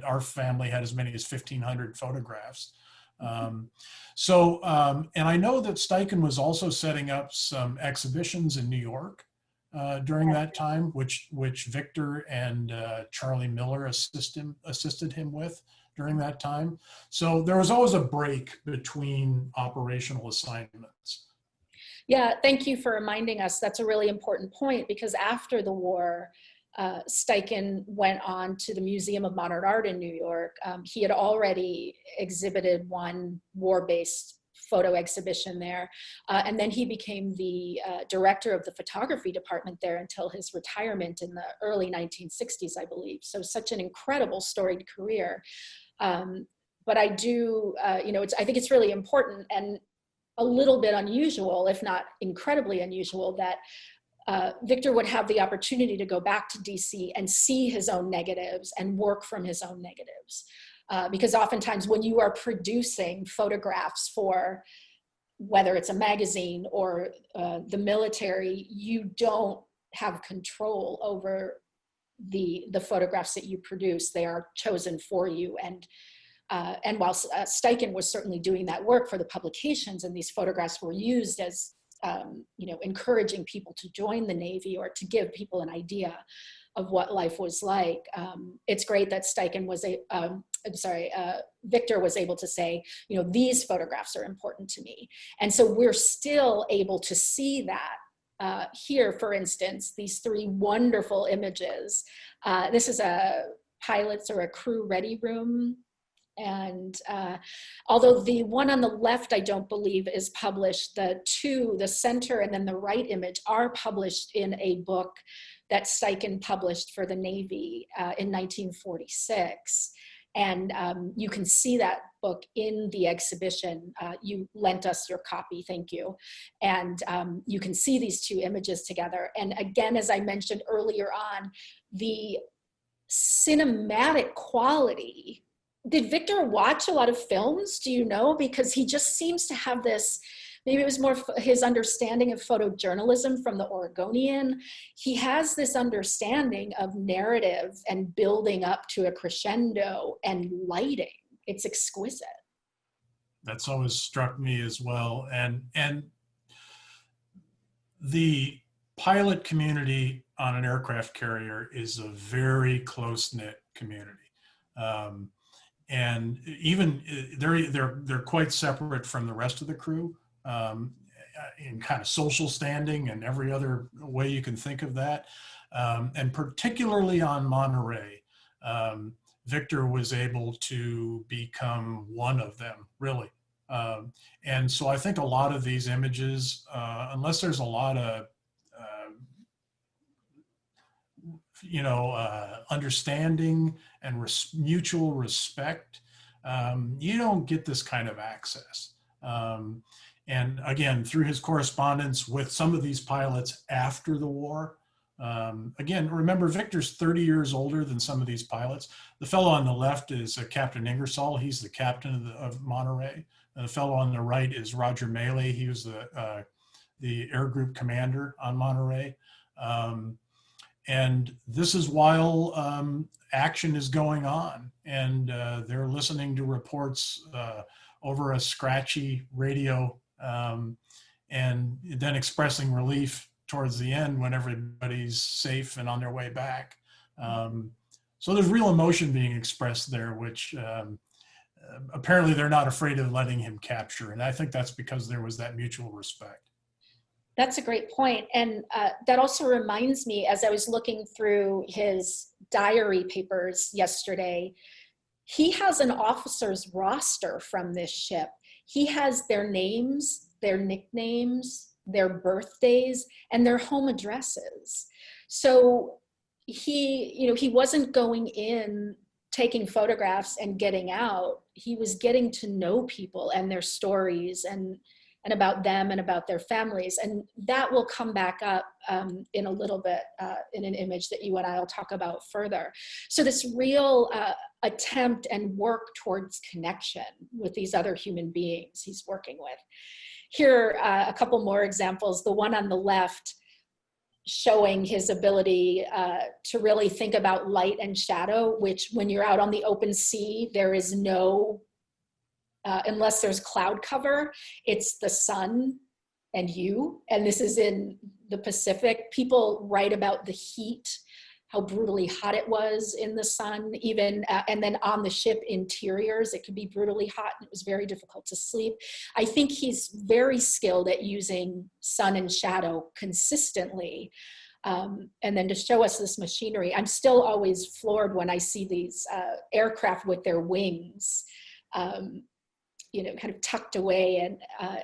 our family had as many as 1,500 photographs. And I know that Steichen was also setting up some exhibitions in New York during that time, which Victor and Charlie Miller assisted him with during that time. So there was always a break between operational assignments. Yeah, thank you for reminding us. That's a really important point, because after the war, Steichen went on to the Museum of Modern Art in New York. He had already exhibited one war-based photo exhibition there. And then he became the director of the photography department there until his retirement in the early 1960s, I believe. So such an incredible storied career. But I do, I think it's really important and a little bit unusual, if not incredibly unusual, that Victor would have the opportunity to go back to DC and see his own negatives and work from his own negatives. Because oftentimes when you are producing photographs for, whether it's a magazine or the military, you don't have control over the photographs that you produce. They are chosen for you. And while Steichen was certainly doing that work for the publications, and these photographs were used as, encouraging people to join the Navy or to give people an idea of what life was like. It's great that Steichen was Victor was able to say, these photographs are important to me. And so we're still able to see that here, for instance, these 3 wonderful images. This is a pilot's or a crew ready room. And although the one on the left, I don't believe is published, the center and then the right image are published in a book that Steichen published for the Navy in 1946. And you can see that book in the exhibition. You lent us your copy, thank you. And you can see these 2 images together. And again, as I mentioned earlier on, the cinematic quality. Did Victor watch a lot of films? Do you know? Because he just seems to have this, maybe it was more his understanding of photojournalism from the Oregonian. He has this understanding of narrative and building up to a crescendo and lighting. It's exquisite. That's always struck me as well. And the pilot community on an aircraft carrier is a very close-knit community. And even they're quite separate from the rest of the crew in kind of social standing and every other way you can think of that. And particularly on Monterey, Victor was able to become one of them, really. And so I think a lot of these images, unless there's a lot of understanding and mutual respect, you don't get this kind of access. And again, through his correspondence with some of these pilots after the war, again, remember Victor's 30 years older than some of these pilots. The fellow on the left is Captain Ingersoll. He's the captain of Monterey. And the fellow on the right is Roger Mealy. He was the air group commander on Monterey. And this is while action is going on, and they're listening to reports over a scratchy radio, and then expressing relief towards the end when everybody's safe and on their way back. So there's real emotion being expressed there, which apparently they're not afraid of letting him capture. And I think that's because there was that mutual respect. That's a great point. And that also reminds me, as I was looking through his diary papers yesterday, he has an officer's roster from this ship. He has their names, their nicknames, their birthdays, and their home addresses. So he wasn't going in, taking photographs and getting out. He was getting to know people and their stories and about them and about their families. And that will come back up in a little bit in an image that you and I will talk about further. So this real attempt and work towards connection with these other human beings he's working with. Here are a couple more examples. The one on the left showing his ability to really think about light and shadow, which when you're out on the open sea, there is no unless there's cloud cover, it's the sun and you. And this is in the Pacific. People write about the heat, how brutally hot it was in the sun, even, and then on the ship interiors, it could be brutally hot and it was very difficult to sleep. I think he's very skilled at using sun and shadow consistently. And then to show us this machinery, I'm still always floored when I see these aircraft with their wings, kind of tucked away, and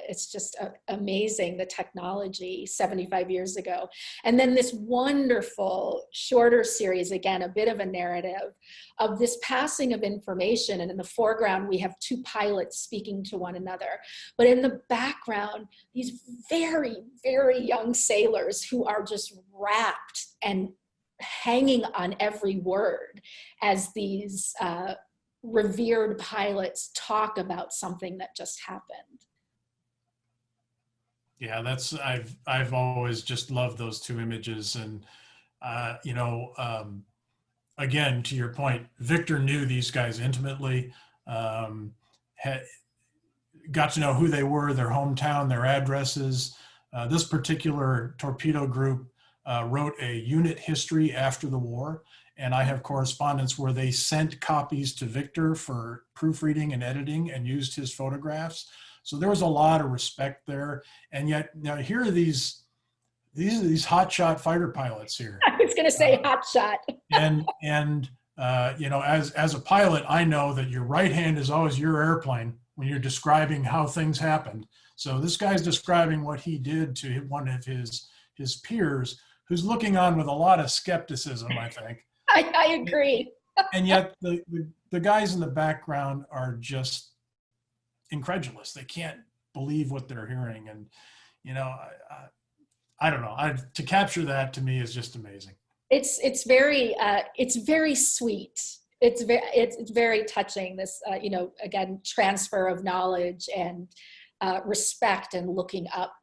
it's just amazing, the technology 75 years ago. And then this wonderful shorter series, again, a bit of a narrative of this passing of information. And in the foreground, we have 2 pilots speaking to one another. But in the background, these very, very young sailors who are just rapt and hanging on every word as these revered pilots talk about something that just happened. Yeah, I've always just loved those two images. And you know, again, to your point, Victor knew these guys intimately, had, got to know who they were, their hometown, their addresses. This particular torpedo group wrote a unit history after the war, and I have correspondence where they sent copies to Victor for proofreading and editing and used his photographs. So there was a lot of respect there. And yet now here are these hotshot fighter pilots here. I was going to say hotshot. and you know, as a pilot, I know that your right hand is always your airplane when you're describing how things happened. So this guy's describing what he did to one of his peers, who's looking on with a lot of skepticism, I think. I agree. And yet the guys in the background are just incredulous. They can't believe what they're hearing. And, you know, I don't know. To capture that to me is just amazing. It's very sweet. It's very touching. This you know, again, transfer of knowledge and respect and looking up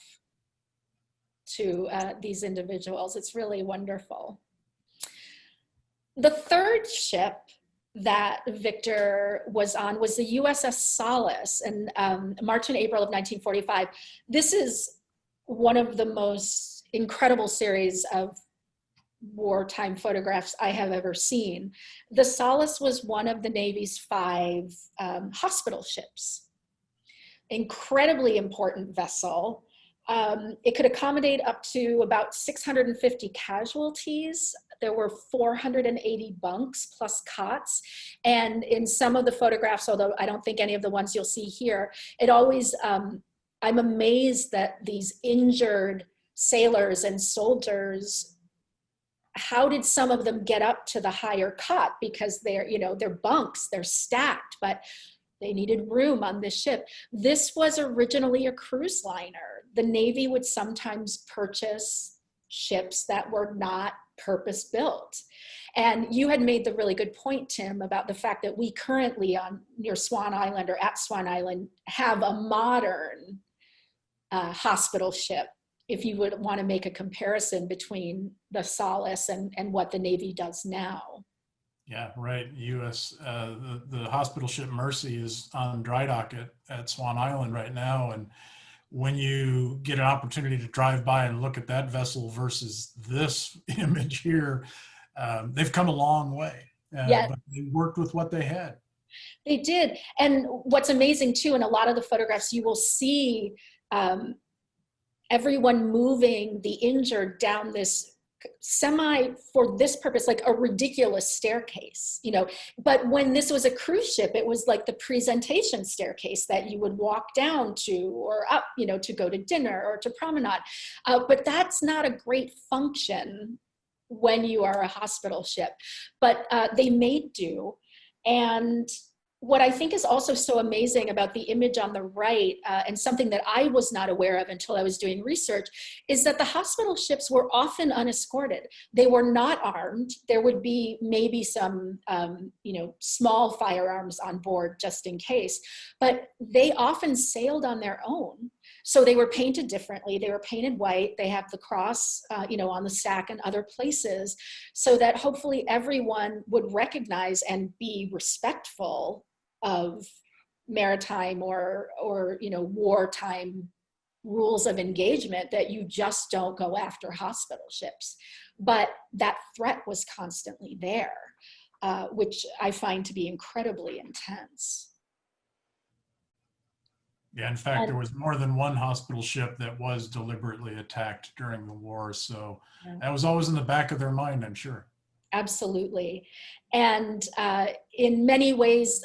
to these individuals. It's really wonderful. The third ship that Victor was on was the USS Solace in March and April of 1945. This is one of the most incredible series of wartime photographs I have ever seen. The Solace was one of the Navy's 5 hospital ships. Incredibly important vessel. It could accommodate up to about 650 casualties. There were 480 bunks plus cots. And in some of the photographs, although I don't think any of the ones you'll see here, it always, I'm amazed that these injured sailors and soldiers, how did some of them get up to the higher cot? Because they're, you know, they're bunks, they're stacked, but they needed room on this ship. This was originally a cruise liner. The Navy would sometimes purchase ships that were not purpose-built. And you had made the really good point, Tim, about the fact that we currently near Swan Island or at Swan Island have a modern hospital ship, if you would want to make a comparison between the Solace and what the Navy does now. Yeah, right. The hospital ship Mercy is on dry dock at Swan Island right now. And when you get an opportunity to drive by and look at that vessel versus this image here, they've come a long way. Yeah. But they worked with what they had. They did. And what's amazing too, in a lot of the photographs, you will see everyone moving the injured down this for this purpose, like a ridiculous staircase, you know. But when this was a cruise ship, it was like the presentation staircase that you would walk down to or up, you know, to go to dinner or to promenade. But that's not a great function when you are a hospital ship. But they made do. And what I think is also so amazing about the image on the right, and something that I was not aware of until I was doing research, is that the hospital ships were often unescorted. They were not armed. There would be maybe some, you know, small firearms on board just in case, but they often sailed on their own. So they were painted differently. They were painted white. They have the cross, you know, on the stack and other places, so that hopefully everyone would recognize and be respectful of maritime or you know, wartime rules of engagement, that you just don't go after hospital ships. But that threat was constantly there, which I find to be incredibly intense. Yeah, in fact, there was more than one hospital ship that was deliberately attacked during the war. So that was always in the back of their mind, I'm sure. Absolutely. And in many ways,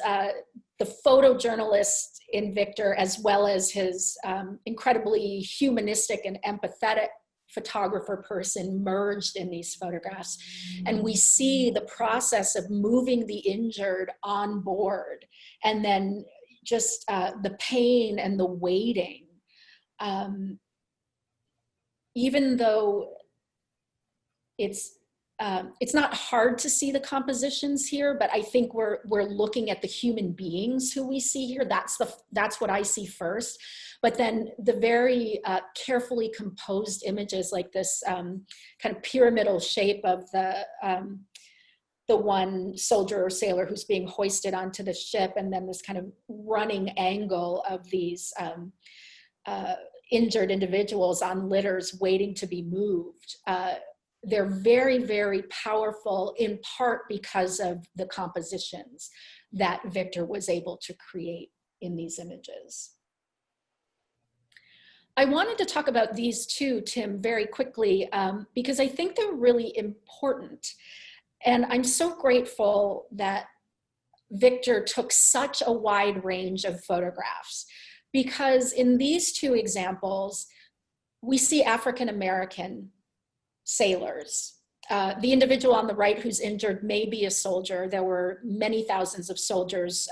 the photojournalist in Victor, as well as his incredibly humanistic and empathetic photographer person, merged in these photographs. And we see the process of moving the injured on board, and then just the pain and the waiting. Even though it's it's not hard to see the compositions here, but I think we're looking at the human beings who we see here. That's what I see first. But then the very carefully composed images, like this kind of pyramidal shape of the one soldier or sailor who's being hoisted onto the ship, and then this kind of running angle of these injured individuals on litters waiting to be moved. They're very, very powerful, in part because of the compositions that Victor was able to create in these images. I wanted to talk about these two, Tim, very quickly, because I think they're really important. And I'm so grateful that Victor took such a wide range of photographs, because in these two examples, we see African-American sailors. The individual on the right who's injured may be a soldier. There were many thousands of soldiers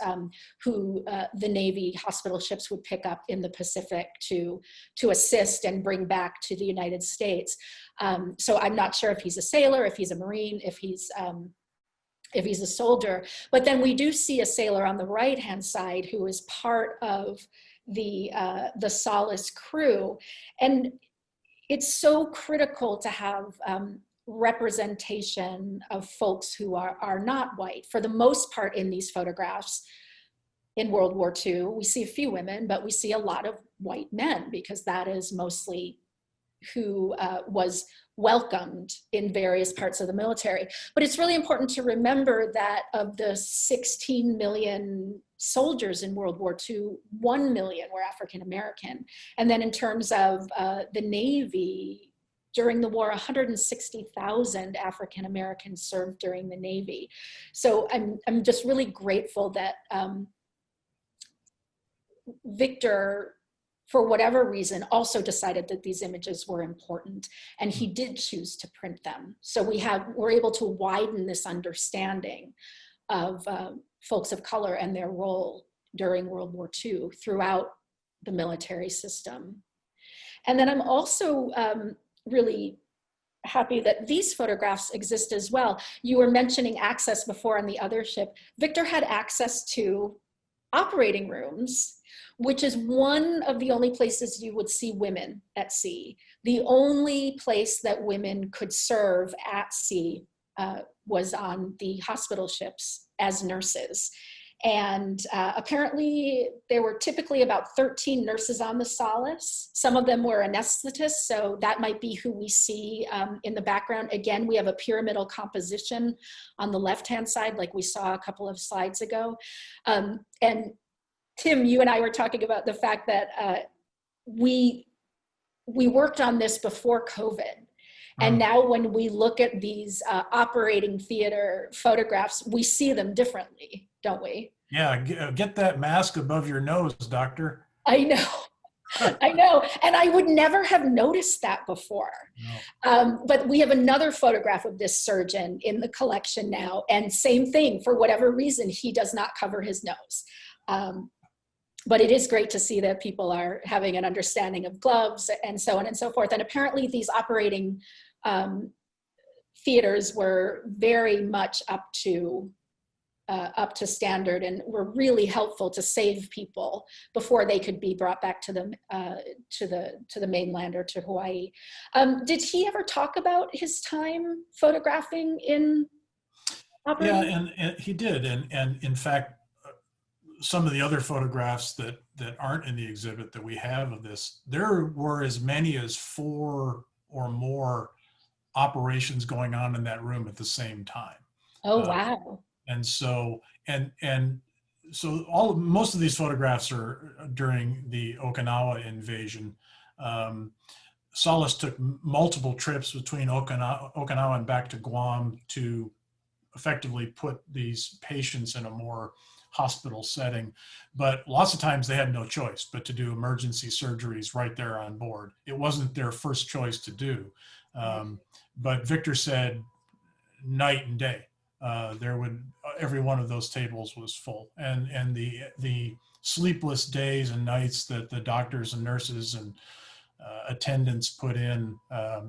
who the Navy hospital ships would pick up in the Pacific to assist and bring back to the United States. So I'm not sure if he's a sailor, if he's a Marine, if he's a soldier. But then we do see a sailor on the right-hand side who is part of the Solace crew. And it's so critical to have representation of folks who are not white. For the most part in these photographs in World War II, we see a few women, but we see a lot of white men, because that is mostly who was welcomed in various parts of the military. But it's really important to remember that of the 16 million soldiers in World War II, 1 million were African American. And then in terms of the Navy, during the war, 160,000 African Americans served during the Navy. So I'm just really grateful that Victor, for whatever reason, also decided that these images were important, and he did choose to print them. So we're able to widen this understanding of folks of color and their role during World War II throughout the military system. And then I'm also really happy that these photographs exist as well. You were mentioning access before on the other ship. Victor had access to operating rooms, which is one of the only places you would see women at sea. The only place that women could serve at sea was on the hospital ships as nurses. And apparently there were typically about 13 nurses on the Solace. Some of them were anesthetists, so that might be who we see in the background. Again, we have a pyramidal composition on the left-hand side, like we saw a couple of slides ago. And Tim, you and I were talking about the fact that we worked on this before COVID. And now when we look at these operating theater photographs, we see them differently, don't we? Yeah, get that mask above your nose, doctor. I know, I know. And I would never have noticed that before. No. But we have another photograph of this surgeon in the collection now. And same thing, for whatever reason, he does not cover his nose. But it is great to see that people are having an understanding of gloves and so on and so forth. And apparently these operating theaters were very much up to standard, and were really helpful to save people before they could be brought back to the mainland or to Hawaii. Did he ever talk about his time photographing in operating? Yeah, and he did. And in fact, some of the other photographs that aren't in the exhibit that we have of this, there were as many as 4 or more operations going on in that room at the same time. Oh, wow. And so, most of these photographs are during the Okinawa invasion. Solace took multiple trips between Okinawa and back to Guam to effectively put these patients in a more hospital setting, but lots of times they had no choice but to do emergency surgeries right there on board. It wasn't their first choice to do, but Victor said night and day. Every one of those tables was full, and the sleepless days and nights that the doctors and nurses and attendants put in,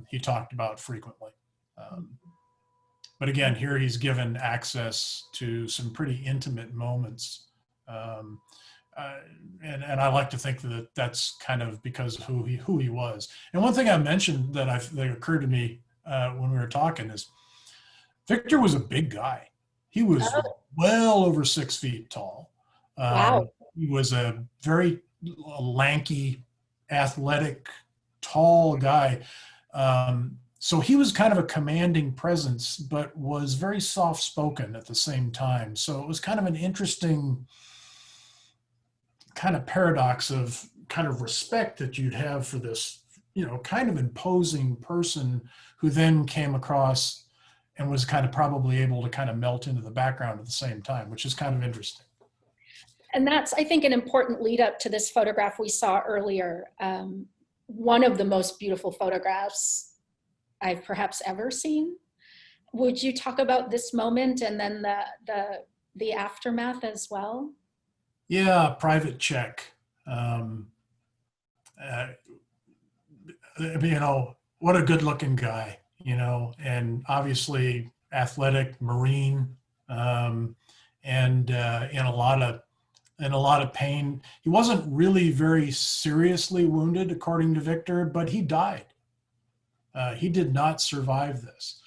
he talked about frequently. But again, here he's given access to some pretty intimate moments. Um, and I like to think that that's kind of because of who he was. And one thing I mentioned that occurred to me when we were talking is Victor was a big guy. He was well over 6 feet tall. Wow. He was a very lanky, athletic, tall guy. So he was kind of a commanding presence, but was very soft-spoken at the same time. So it was kind of an interesting kind of paradox of kind of respect that you'd have for this, kind of imposing person who then came across and was kind of probably able to kind of melt into the background at the same time, which is kind of interesting. And that's, I think, an important lead up to this photograph we saw earlier. One of the most beautiful photographs I've perhaps ever seen. Would you talk about this moment and then the aftermath as well? Yeah, private check. What a good looking guy, and obviously athletic, Marine, and in a lot of pain. He wasn't really very seriously wounded, according to Victor, but he died. He did not survive this,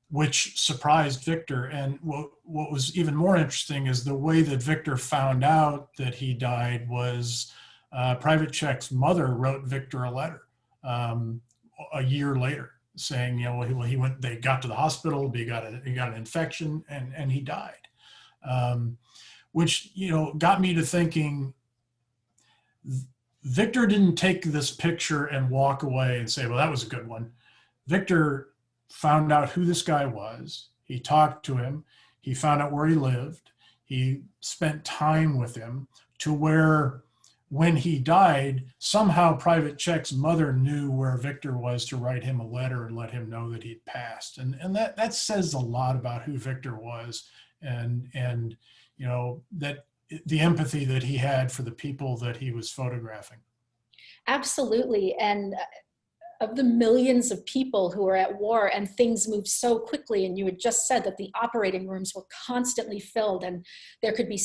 which surprised Victor. And what was even more interesting is the way that Victor found out that he died was Private Check's mother wrote Victor a letter a year later saying, he went, they got to the hospital, he got an infection, and he died. Which, got me to thinking, Victor didn't take this picture and walk away and say, well, that was a good one. Victor found out who this guy was. He talked to him. He found out where he lived. He spent time with him to where when he died, somehow Private Check's mother knew where Victor was to write him a letter and let him know that he'd passed. And that says a lot about who Victor was and that the empathy that he had for the people that he was photographing. Absolutely. And of the millions of people who are at war and things move so quickly, and you had just said that the operating rooms were constantly filled and there could be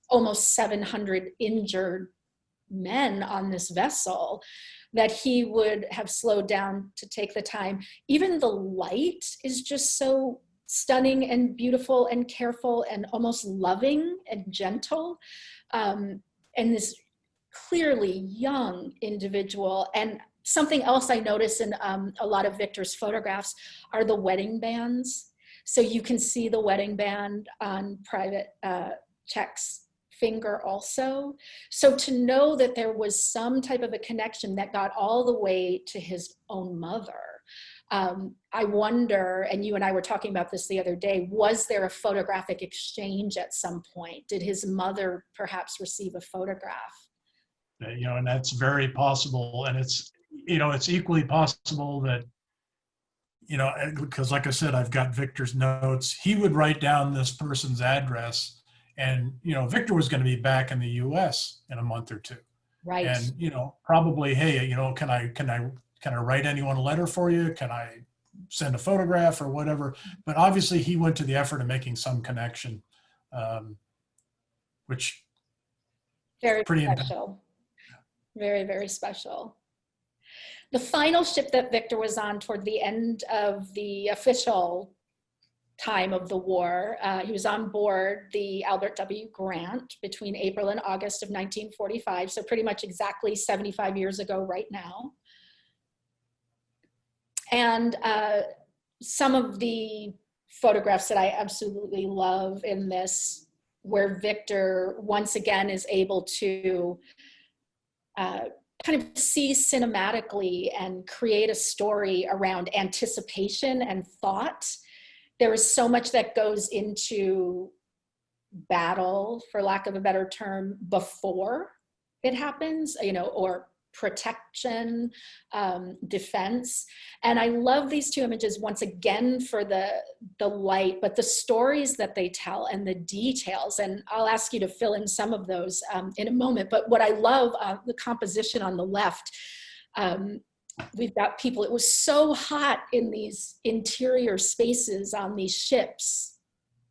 almost 700 injured men on this vessel, that he would have slowed down to take the time. Even the light is just so stunning and beautiful and careful and almost loving and gentle. And this clearly young individual. And something else I notice in a lot of Victor's photographs are the wedding bands. So you can see the wedding band on Private Check's finger also. So to know that there was some type of a connection that got all the way to his own mother, I wonder, and you and I were talking about this the other day, was there a photographic exchange at some point? Did his mother perhaps receive a photograph? And that's very possible. And it's equally possible that, because like I said, I've got Victor's notes. He would write down this person's address, and, Victor was going to be back in the US in a month or two. Right. And, probably, hey, can I write anyone a letter for you? Can I send a photograph or whatever? But obviously he went to the effort of making some connection, which very pretty special. Very, very special. The final ship that Victor was on toward the end of the official time of the war, he was on board the Albert W. Grant between April and August of 1945, so pretty much exactly 75 years ago right now. And some of the photographs that I absolutely love in this, where Victor once again is able to kind of see cinematically and create a story around anticipation and thought. There is so much that goes into battle, for lack of a better term, before it happens, or protection, defense. And I love these two images once again for the light, but the stories that they tell and the details. And I'll ask you to fill in some of those in a moment. But what I love, the composition on the left, we've got people, it was so hot in these interior spaces on these ships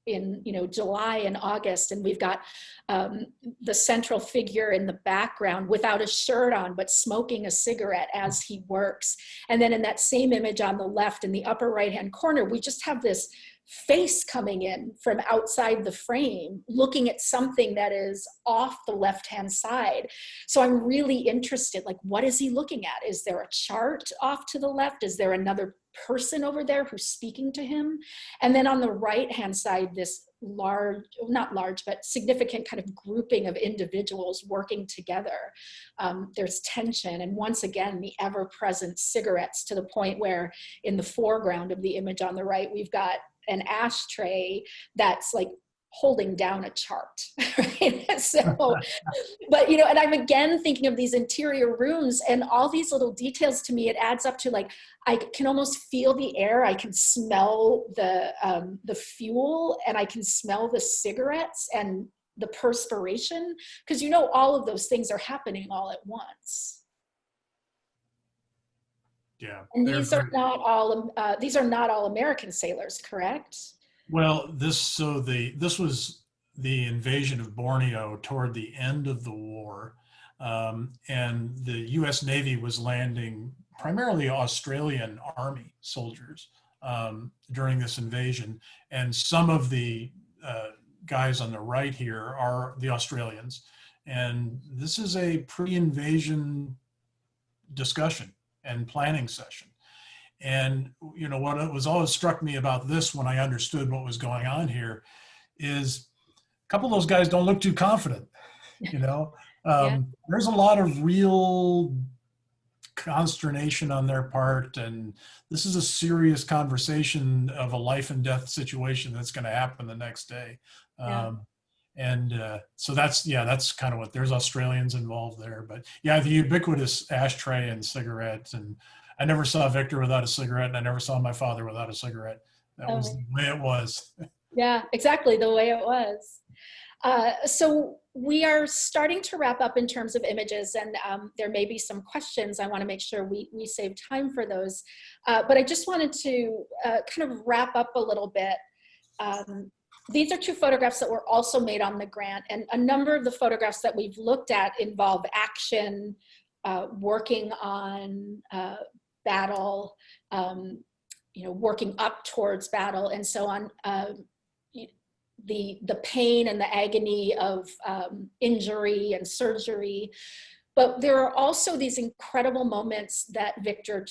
in, you know, July and August, and we've got the central figure in the background without a shirt on, but smoking a cigarette as he works. And then in that same image on the left, in the upper right-hand corner, we just have this face coming in from outside the frame, looking at something that is off the left-hand side. So I'm really interested, like, what is he looking at? Is there a chart off to the left? Is there another person over there who's speaking to him? And then on the right-hand side, this large, not large, but significant kind of grouping of individuals working together. There's tension, and once again, the ever-present cigarettes, to the point where in the foreground of the image on the right, we've got an ashtray that's like holding down a chart, right? So, but, you know, and I'm again thinking of these interior rooms and all these little details. To me, it adds up to, like, I can almost feel the air. I can smell the fuel, and I can smell the cigarettes and the perspiration, because, you know, all of those things are happening all at once. Yeah. And these are not all American sailors, correct? Well, this was the invasion of Borneo toward the end of the war, and the U.S. Navy was landing primarily Australian Army soldiers during this invasion, and some of the guys on the right here are the Australians, and this is a pre-invasion discussion and planning session. And, you know, what was always struck me about this when I understood what was going on here is a couple of those guys don't look too confident, you know. There's a lot of real consternation on their part, and this is a serious conversation of a life and death situation that's going to happen the next day. So that's kind of what, there's Australians involved there. But yeah, the ubiquitous ashtray and cigarettes, and I never saw Victor without a cigarette, and I never saw my father without a cigarette. That was the way it was. Yeah, exactly the way it was. So we are starting to wrap up in terms of images, and there may be some questions. I want to make sure we save time for those. But I just wanted to kind of wrap up a little bit. These are two photographs that were also made on the grant, and a number of the photographs that we've looked at involve action, working on battle, you know, working up towards battle, and so on. The pain and the agony of injury and surgery. But there are also these incredible moments that Victor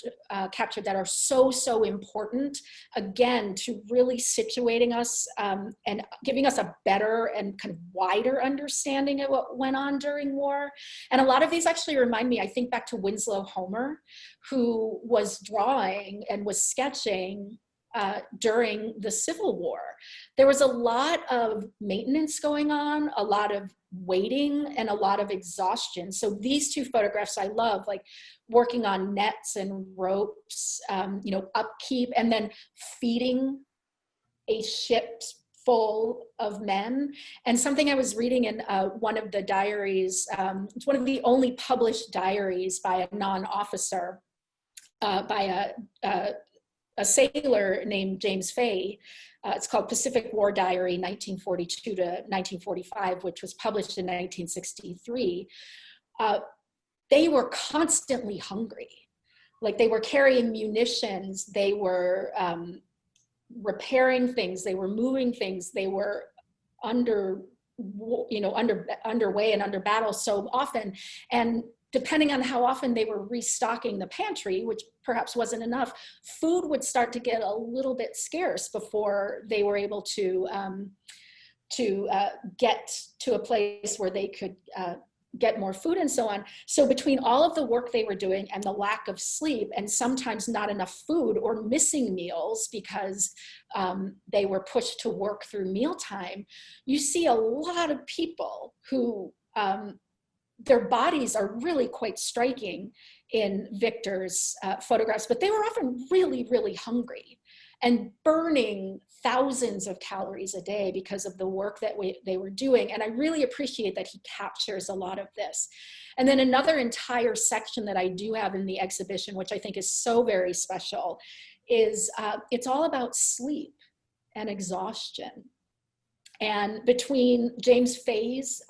captured that are so, so important, again, to really situating us and giving us a better and kind of wider understanding of what went on during war. And a lot of these actually remind me, I think back to Winslow Homer, who was drawing and was sketching during the Civil War. There was a lot of maintenance going on, a lot of waiting, and a lot of exhaustion. So these two photographs I love, like working on nets and ropes, you know, upkeep, and then feeding a ship full of men. And something I was reading in one of the diaries, it's one of the only published diaries by a non-officer, by a sailor named James Fay. It's called Pacific War Diary, 1942 to 1945, which was published in 1963. They were constantly hungry. Like, they were carrying munitions, they were repairing things, they were moving things, they were underway and under battle so often. And depending on how often they were restocking the pantry, which perhaps wasn't enough, food would start to get a little bit scarce before they were able to get to a place where they could get more food and so on. So between all of the work they were doing and the lack of sleep, and sometimes not enough food or missing meals because they were pushed to work through mealtime, you see a lot of people who their bodies are really quite striking in Victor's photographs, but they were often really, really hungry. and burning thousands of calories a day because of the work that they were doing. And I really appreciate that he captures a lot of this. And then another entire section that I do have in the exhibition, which I think is so very special, is it's all about sleep and exhaustion. And between James Fay's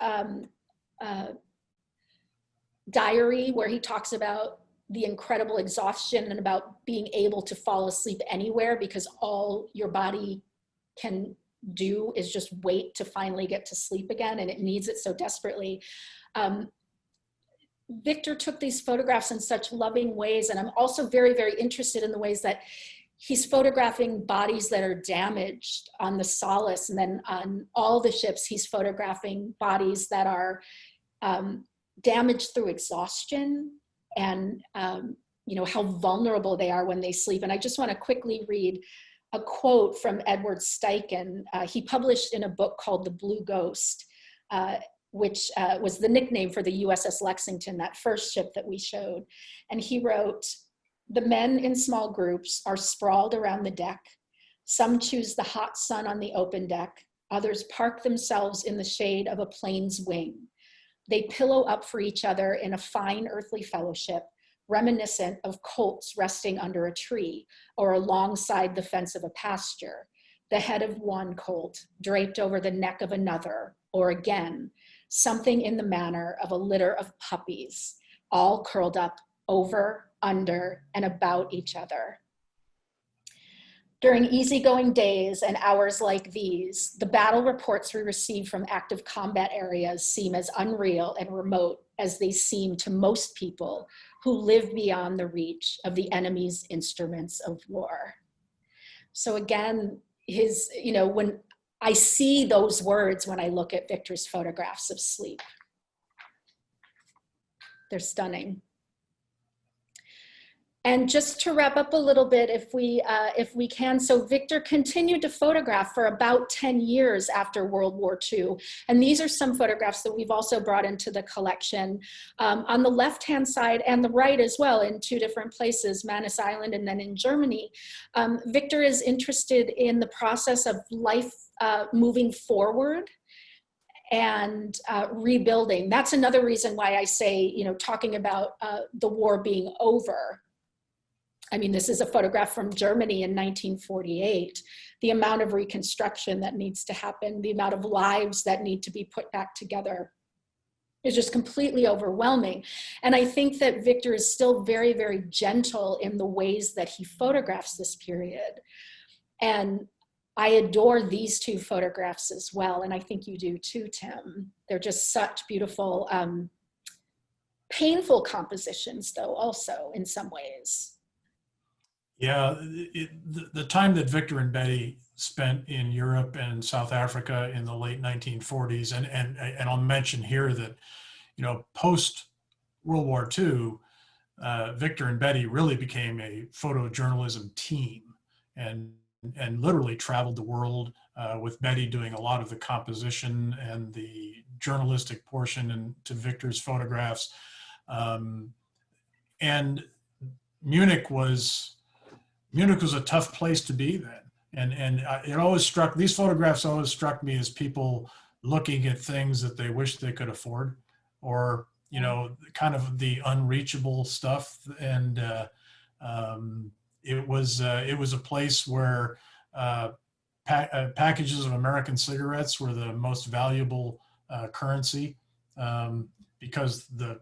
diary, where he talks about the incredible exhaustion and about being able to fall asleep anywhere because all your body can do is just wait to finally get to sleep again, and it needs it so desperately. Victor took these photographs in such loving ways, and I'm also very, very interested in the ways that he's photographing bodies that are damaged on the Solace, and then on all the ships he's photographing bodies that are damaged through exhaustion, and you know, how vulnerable they are when they sleep. And I just want to quickly read a quote from Edward Steichen. He published in a book called The Blue Ghost, which was the nickname for the USS Lexington, that first ship that we showed. And he wrote, "The men in small groups are sprawled around the deck. Some choose the hot sun on the open deck. Others park themselves in the shade of a plane's wing. They pillow up for each other in a fine earthly fellowship, reminiscent of colts resting under a tree or alongside the fence of a pasture, the head of one colt draped over the neck of another, or again, something in the manner of a litter of puppies, all curled up over, under, and about each other. During easygoing days and hours like these, the battle reports we receive from active combat areas seem as unreal and remote as they seem to most people who live beyond the reach of the enemy's instruments of war." So again, you know, when I see those words when I look at Victor's photographs of sleep, they're stunning. And just to wrap up a little bit, if we can, so Victor continued to photograph for about 10 years after World War II. And these are some photographs that we've also brought into the collection. On the left-hand side and the right as well, in two different places, Manus Island and then in Germany, Victor is interested in the process of life moving forward and rebuilding. That's another reason why I say, you know, talking about the war being over. I mean, this is a photograph from Germany in 1948. The amount of reconstruction that needs to happen, the amount of lives that need to be put back together is just completely overwhelming. And I think that Victor is still very, very gentle in the ways that he photographs this period. And I adore these two photographs as well. And I think you do too, Tim. They're just such beautiful, painful compositions though, also in some ways. Yeah, the time that Victor and Betty spent in Europe and South Africa in the late 1940s, and I'll mention here that, you know, post World War II, Victor and Betty really became a photojournalism team, and literally traveled the world, with Betty doing a lot of the composition and the journalistic portion and to Victor's photographs. And Munich was a tough place to be then. And it always struck, these photographs always struck me as people looking at things that they wish they could afford, or, you know, kind of the unreachable stuff. And it was a place where packages of American cigarettes were the most valuable currency, because the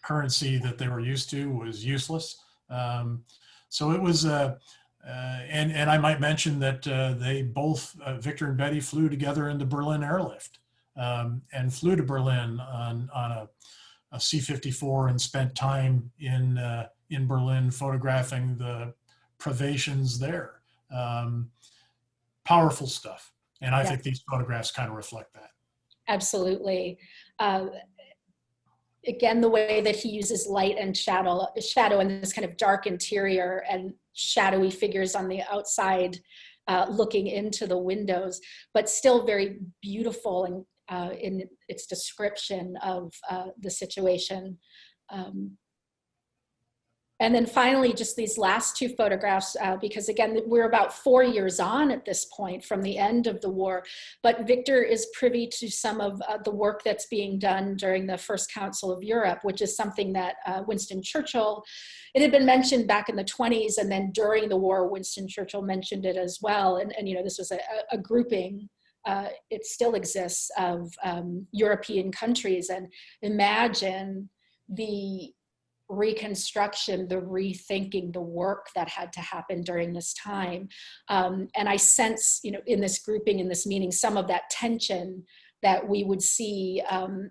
currency that they were used to was useless. So it was, and I might mention that they both, Victor and Betty, flew together in the Berlin airlift, and flew to Berlin on a C-54 and spent time in Berlin photographing the privations there. Powerful stuff. And I think these photographs kind of reflect that. Absolutely. Again, the way that he uses light and shadow and this kind of dark interior and shadowy figures on the outside looking into the windows, but still very beautiful in its description of the situation. And then finally, just these last two photographs, because again, we're about 4 years on at this point from the end of the war, but Victor is privy to some of the work that's being done during the First Council of Europe, which is something that Winston Churchill, it had been mentioned back in the 20s, and then during the war, Winston Churchill mentioned it as well. And you know, this was a grouping, it still exists, of European countries. And imagine the reconstruction, the rethinking, the work that had to happen during this time. And I sense, you know, in this grouping, in this meeting, some of that tension that we would see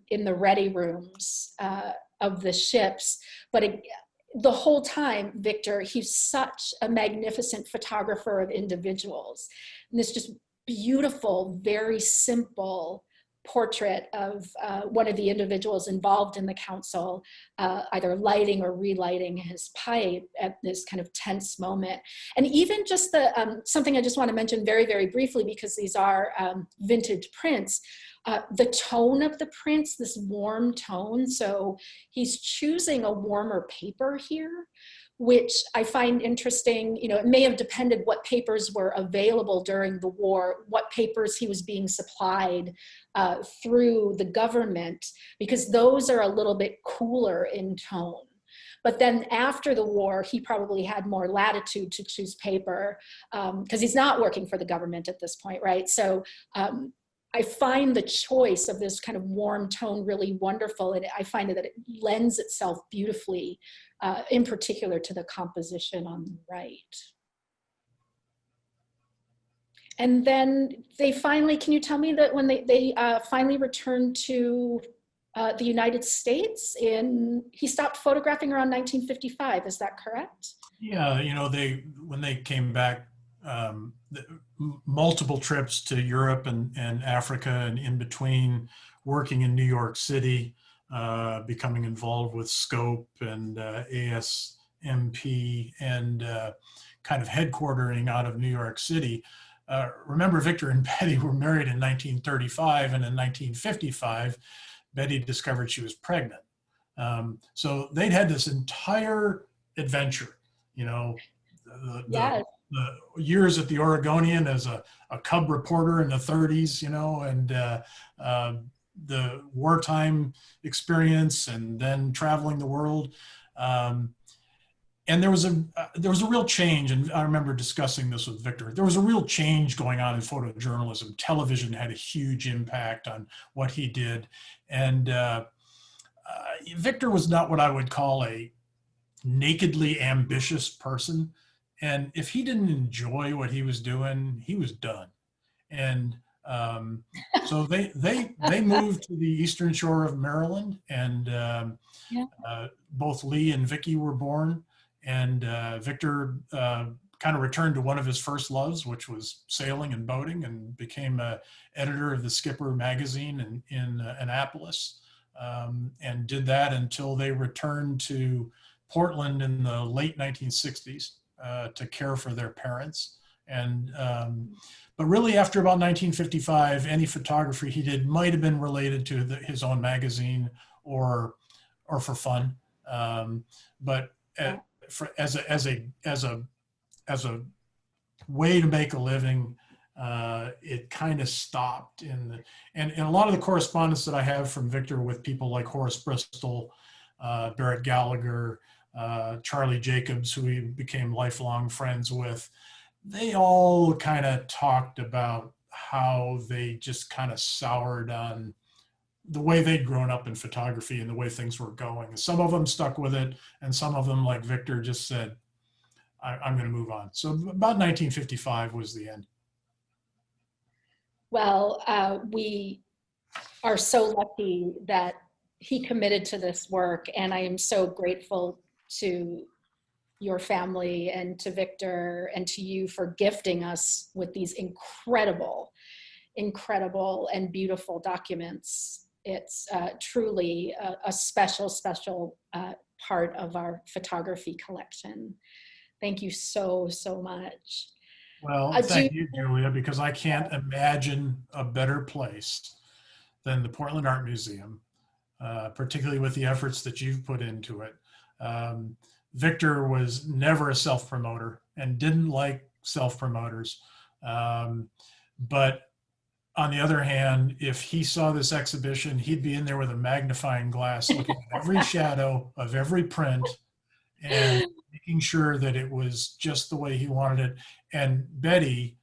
in the ready rooms of the ships. But the whole time, Victor, he's such a magnificent photographer of individuals. And this just beautiful, very simple portrait of one of the individuals involved in the council, either lighting or relighting his pipe at this kind of tense moment. And even just the, something I just want to mention very, very briefly, because these are vintage prints, the tone of the prints, this warm tone. So he's choosing a warmer paper here, which I find interesting. You know, it may have depended what papers were available during the war, what papers he was being supplied through the government, because those are a little bit cooler in tone. But then after the war, he probably had more latitude to choose paper because he's not working for the government at this point, right? So I find the choice of this kind of warm tone really wonderful, and I find that it lends itself beautifully, in particular to the composition on the right. And then they finally, can you tell me that when they finally returned to the United States he stopped photographing around 1955, is that correct? Yeah, you know, when they came back, multiple trips to Europe and Africa, and in between working in New York City, becoming involved with Scope and ASMP, and kind of headquartering out of New York City. Remember, Victor and Betty were married in 1935, and in 1955, Betty discovered she was pregnant. So they'd had this entire adventure, you know, Yes. the years at the Oregonian as a cub reporter in the 30s, you know, and the wartime experience, and then traveling the world. And there was a real change, and I remember discussing this with Victor. There was a real change going on in photojournalism. Television had a huge impact on what he did, and Victor was not what I would call a nakedly ambitious person. And if he didn't enjoy what he was doing, he was done. And so they moved to the Eastern Shore of Maryland, and both Lee and Vicky were born. And Victor kind of returned to one of his first loves, which was sailing and boating, and became editor of the Skipper magazine in Annapolis, and did that until they returned to Portland in the late 1960s to care for their parents. And but really, after about 1955, any photography he did might have been related to his own magazine or for fun, but as a way to make a living, it kind of stopped. And a lot of the correspondence that I have from Victor with people like Horace Bristol, Barrett Gallagher, Charlie Jacobs, who he became lifelong friends with, they all kind of talked about how they just kind of soured on the way they'd grown up in photography and the way things were going. Some of them stuck with it, and some of them, like Victor, just said, I'm going to move on. So about 1955 was the end. Well, we are so lucky that he committed to this work, and I am so grateful to your family and to Victor and to you for gifting us with these incredible, incredible and beautiful documents. It's truly a special, special part of our photography collection. Thank you so, so much. Well, thank you, Julia, because I can't imagine a better place than the Portland Art Museum, particularly with the efforts that you've put into it. Victor was never a self-promoter and didn't like self-promoters. But on the other hand, if he saw this exhibition, he'd be in there with a magnifying glass looking at every shadow of every print and making sure that it was just the way he wanted it. And Betty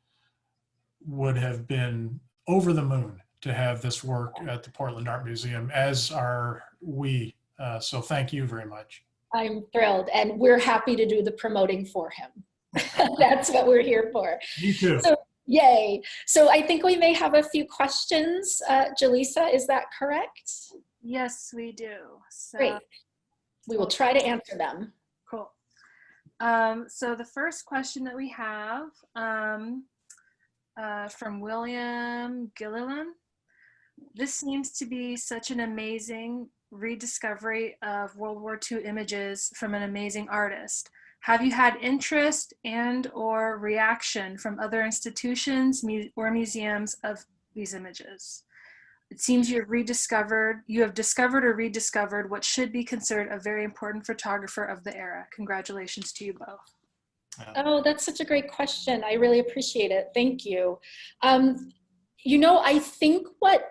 would have been over the moon to have this work at the Portland Art Museum, as are we. So thank you very much. I'm thrilled, and we're happy to do the promoting for him. That's what we're here for. Me too. So, yay. So I think we may have a few questions. Jaleesa, is that correct? Yes, we do. So, great. We will try to answer them. Cool. So the first question that we have from William Gilliland. This seems to be such an amazing rediscovery of World War II images from an amazing artist. Have you had interest and or reaction from other institutions or museums of these images? It seems you have discovered or rediscovered what should be considered a very important photographer of the era. Congratulations to you both. Oh, that's such a great question. I really appreciate it. Thank you. You know, I think what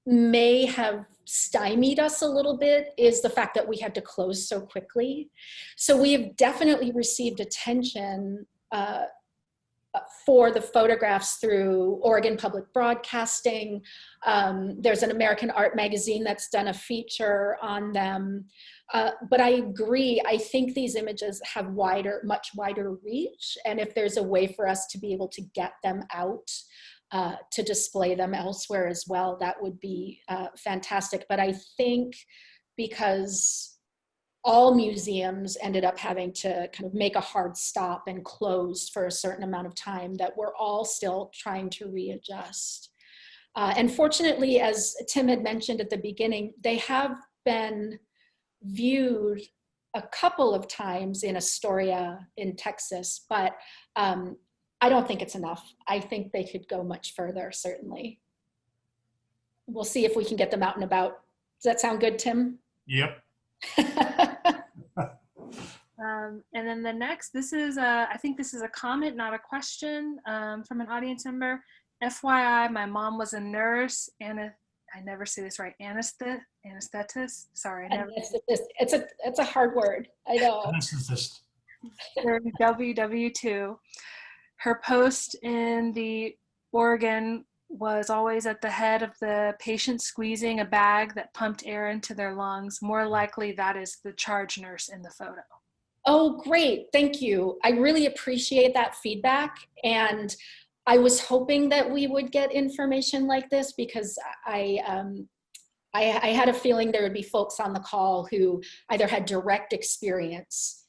may have stymied us a little bit is the fact that we had to close so quickly. So we have definitely received attention for the photographs through Oregon Public Broadcasting. There's an American art magazine that's done a feature on them. But I agree, I think these images have much wider reach. And if there's a way for us to be able to get them out, to display them elsewhere as well, that would be fantastic. But I think because all museums ended up having to kind of make a hard stop and close for a certain amount of time, that we're all still trying to readjust. And fortunately, as Tim had mentioned at the beginning, they have been viewed a couple of times in Astoria in Texas, but I don't think it's enough. I think they could go much further, certainly. We'll see if we can get them out and about. Does that sound good, Tim? Yep. And then the next, I think this is a comment, not a question, from an audience member. FYI, my mom was a nurse and I never say this right, anesthetist. Sorry, I never. It's a hard word. I know. Anesthetist. WW2. Her post in the Oregon was always at the head of the patient squeezing a bag that pumped air into their lungs. More likely that is the charge nurse in the photo. Oh, great. Thank you. I really appreciate that feedback. And I was hoping that we would get information like this because I had a feeling there would be folks on the call who either had direct experience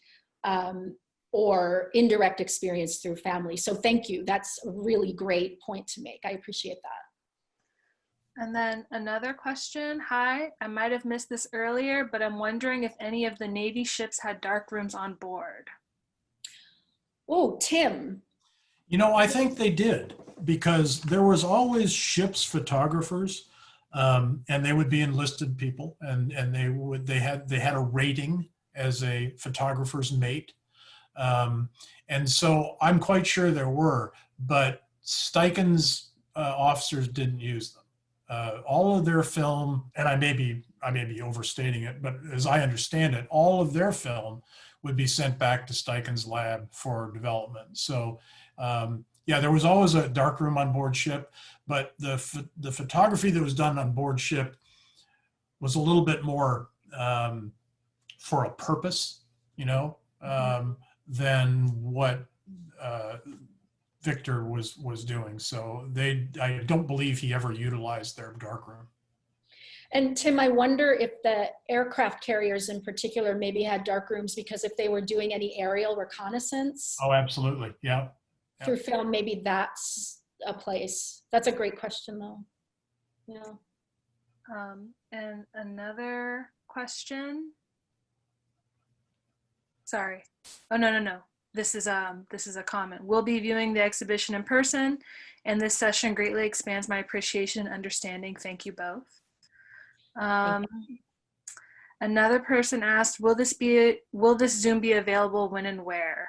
or indirect experience through family. So thank you. That's a really great point to make. I appreciate that. And then another question. Hi, I might have missed this earlier, but I'm wondering if any of the Navy ships had dark rooms on board. Oh, Tim. You know, I think they did, because there was always ship's photographers, and they would be enlisted people, and they had a rating as a photographer's mate. And so I'm quite sure there were, but Steichen's officers didn't use them. All of their film, and I may be overstating it, but as I understand it, all of their film would be sent back to Steichen's lab for development. So yeah, there was always a darkroom on board ship, but the photography that was done on board ship was a little bit more for a purpose, you know, than what Victor was doing. So I don't believe he ever utilized their darkroom. And Tim, I wonder if the aircraft carriers in particular maybe had dark rooms, because if they were doing any aerial reconnaissance. Oh, absolutely. Yeah. Through film, maybe that's a place. That's a great question though. Yeah. And another question. Sorry. Oh, no. This is a comment. We'll be viewing the exhibition in person, and this session greatly expands my appreciation and understanding. Thank you both. Another person asked, will this Zoom be available when and where?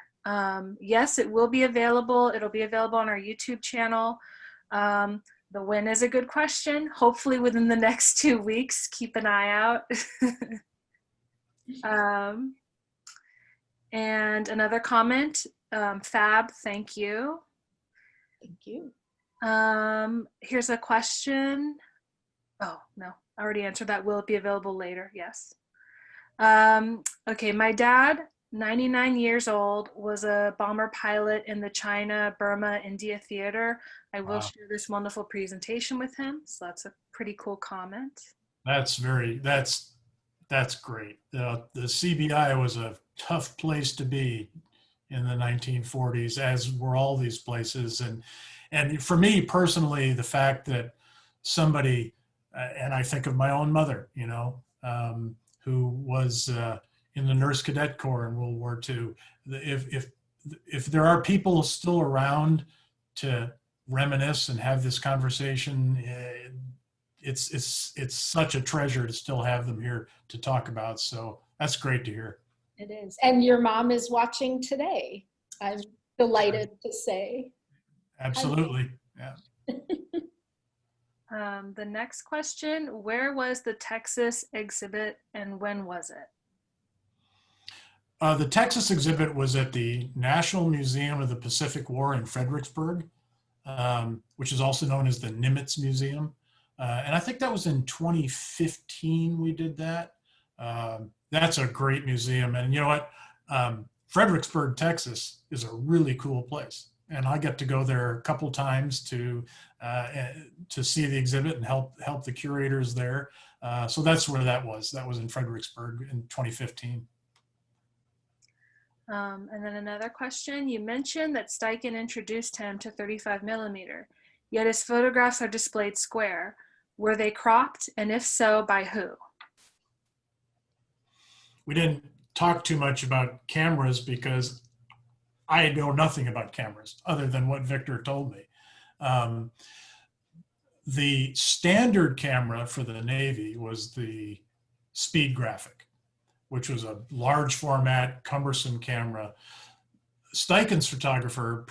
Yes, it will be available. It'll be available on our YouTube channel. The when is a good question. Hopefully within the next 2 weeks, keep an eye out. And another comment, Fab, thank you. Thank you. Here's a question. Oh, no, I already answered that. Will it be available later? Yes. Okay, my dad, 99 years old, was a bomber pilot in the China, Burma, India theater. I will share this wonderful presentation with him. So that's a pretty cool comment. That's great. The CBI was a tough place to be in the 1940s, as were all these places. And for me personally, the fact that somebody, and I think of my own mother, you know, who was in the Nurse Cadet Corps in World War II. If there are people still around to reminisce and have this conversation, it's such a treasure to still have them here to talk about. So that's great to hear. It is. And your mom is watching today. I'm delighted to say. Absolutely. Yeah. The next question, where was the Texas exhibit and when was it? The Texas exhibit was at the National Museum of the Pacific War in Fredericksburg, which is also known as the Nimitz Museum. And I think that was in 2015 we did that. That's a great museum. And you know what? Fredericksburg, Texas is a really cool place. And I get to go there a couple times to see the exhibit and help the curators there. So that's where that was. That was in Fredericksburg in 2015. And then another question, you mentioned that Steichen introduced him to 35 millimeter, yet his photographs are displayed square. Were they cropped? And if so, by who? We didn't talk too much about cameras because I know nothing about cameras other than what Victor told me. The standard camera for the Navy was the Speed Graphic, which was a large format, cumbersome camera. Steichen's photographer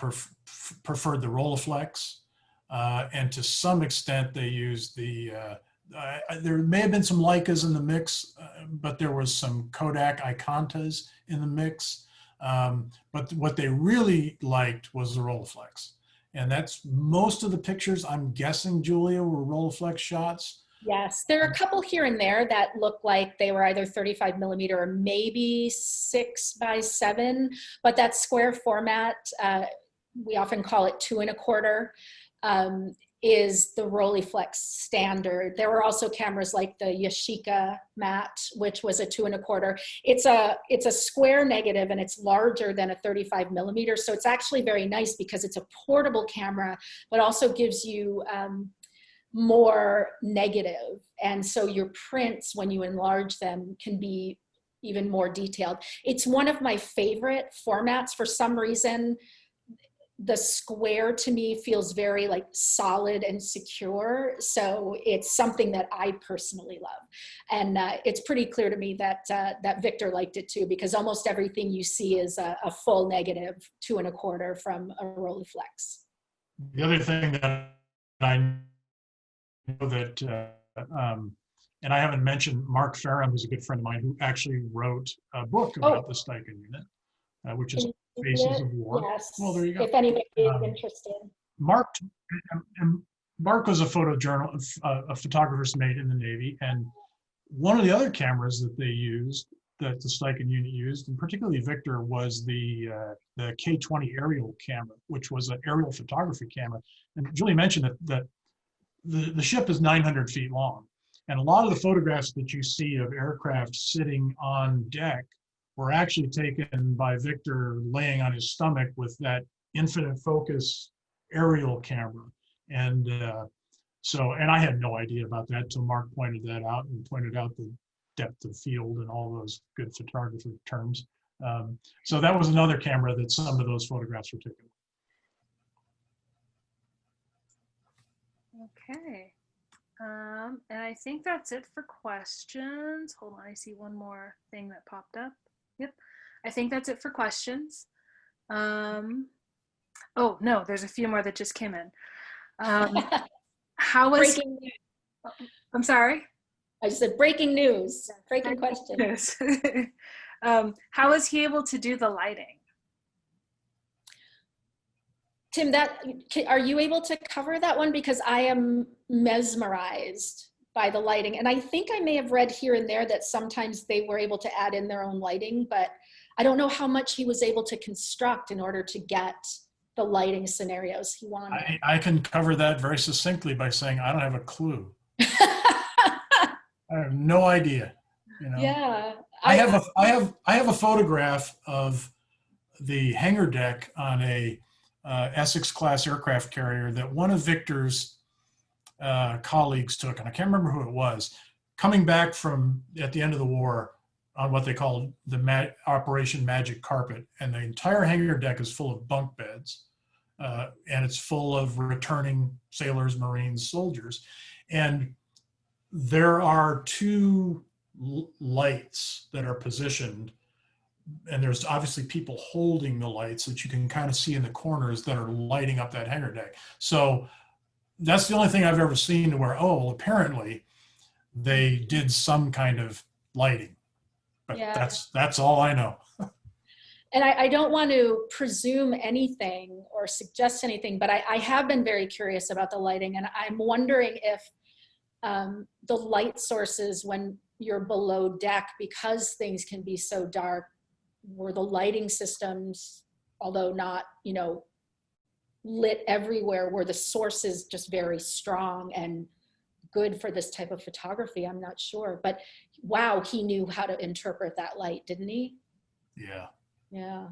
preferred the Rolleiflex, and to some extent they used the, there may have been some Leicas in the mix, but there was some Kodak Icontas in the mix. But what they really liked was the Rolleiflex. And that's most of the pictures, I'm guessing, Julia, were Rolleiflex shots. Yes, there are a couple here and there that look like they were either 35 millimeter or maybe 6x7, but that square format, we often call it 2 1/4, is the Rolleiflex standard. There were also cameras like the Yashica Mat, which was a 2 1/4. It's a square negative and it's larger than a 35 millimeter. So it's actually very nice because it's a portable camera, but also gives you more negative. And so your prints, when you enlarge them, can be even more detailed. It's one of my favorite formats. For some reason, the square to me feels very like solid and secure. So it's something that I personally love. And it's pretty clear to me that that Victor liked it too, because almost everything you see is a full negative 2 1/4 from a Rolleiflex. The other thing that I know that, and I haven't mentioned Mark Ferrum, who's a good friend of mine, who actually wrote a book about the Steichen unit, which is Faces of War. Yes. Well, there you go. If anybody is interested. Mark was a a photographer's mate in the Navy, and one of the other cameras that they used, that the Steichen unit used, and particularly Victor, was the K-20 aerial camera, which was an aerial photography camera. And Julie mentioned that the ship is 900 feet long, and a lot of the photographs that you see of aircraft sitting on deck were actually taken by Victor laying on his stomach with that infinite focus aerial camera. And and I had no idea about that until Mark pointed that out and pointed out the depth of field and all those good photography terms. So that was another camera that some of those photographs were taken. Okay. And I think that's it for questions. Hold on, I see one more thing that popped up. Yep, I think that's it for questions. Oh no, there's a few more that just came in. How was? Breaking news. I'm sorry. I just said breaking news. Breaking question. Yes. How was he able to do the lighting? Tim, are you able to cover that one? Because I am mesmerized by the lighting. And I think I may have read here and there that sometimes they were able to add in their own lighting, but I don't know how much he was able to construct in order to get the lighting scenarios he wanted. I can cover that very succinctly by saying I don't have a clue. I have no idea. You know? Yeah. I have a photograph of the hangar deck on a Essex class aircraft carrier that one of Victor's colleagues took, and I can't remember who it was, coming back from at the end of the war on what they called the Operation Magic Carpet, and the entire hangar deck is full of bunk beds, and it's full of returning sailors, Marines, soldiers, and there are two lights that are positioned, and there's obviously people holding the lights that you can kind of see in the corners that are lighting up that hangar deck. So that's the only thing I've ever seen to where, oh, well, apparently they did some kind of lighting, but yeah. that's all I know. And I don't want to presume anything or suggest anything, but I have been very curious about the lighting, and I'm wondering if the light sources when you're below deck, because things can be so dark, were the lighting systems, although not, you know, lit everywhere, were the sources just very strong and good for this type of photography? I'm not sure, but wow, he knew how to interpret that light, didn't he? Yeah. Yeah.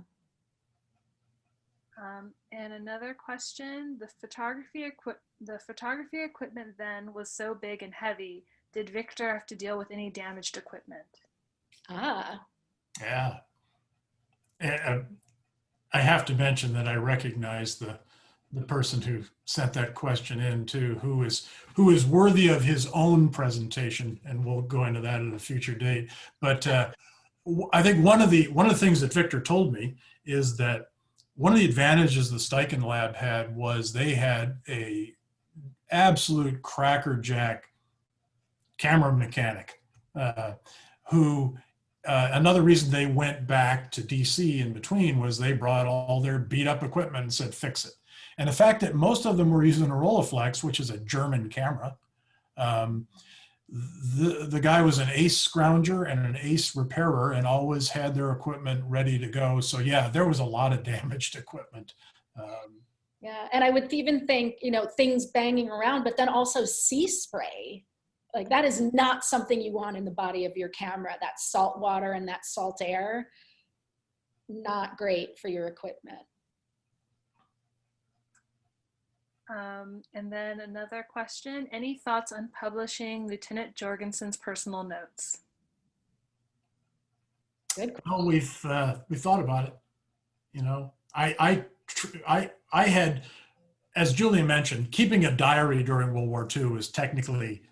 And another question, the photography equipment then was so big and heavy. Did Victor have to deal with any damaged equipment? Ah. Yeah. I have to mention that I recognize the person who sent that question in too, who is worthy of his own presentation, and we'll go into that at a future date. But I think one of the things that Victor told me is that one of the advantages the Steichen lab had was they had a absolute crackerjack camera mechanic who another reason they went back to DC in between was they brought all their beat up equipment and said, fix it. And the fact that most of them were using a Rolleiflex, which is a German camera, the guy was an ace scrounger and an ace repairer and always had their equipment ready to go. So yeah, there was a lot of damaged equipment. Yeah, and I would even think, you know, things banging around, but then also sea spray. Like that is not something you want in the body of your camera. That salt water and that salt air, not great for your equipment. And then another question, any thoughts on publishing Lieutenant Jorgensen's personal notes? Good. Well, we've thought about it. You know, I had, as Julia mentioned, keeping a diary during World War II is technically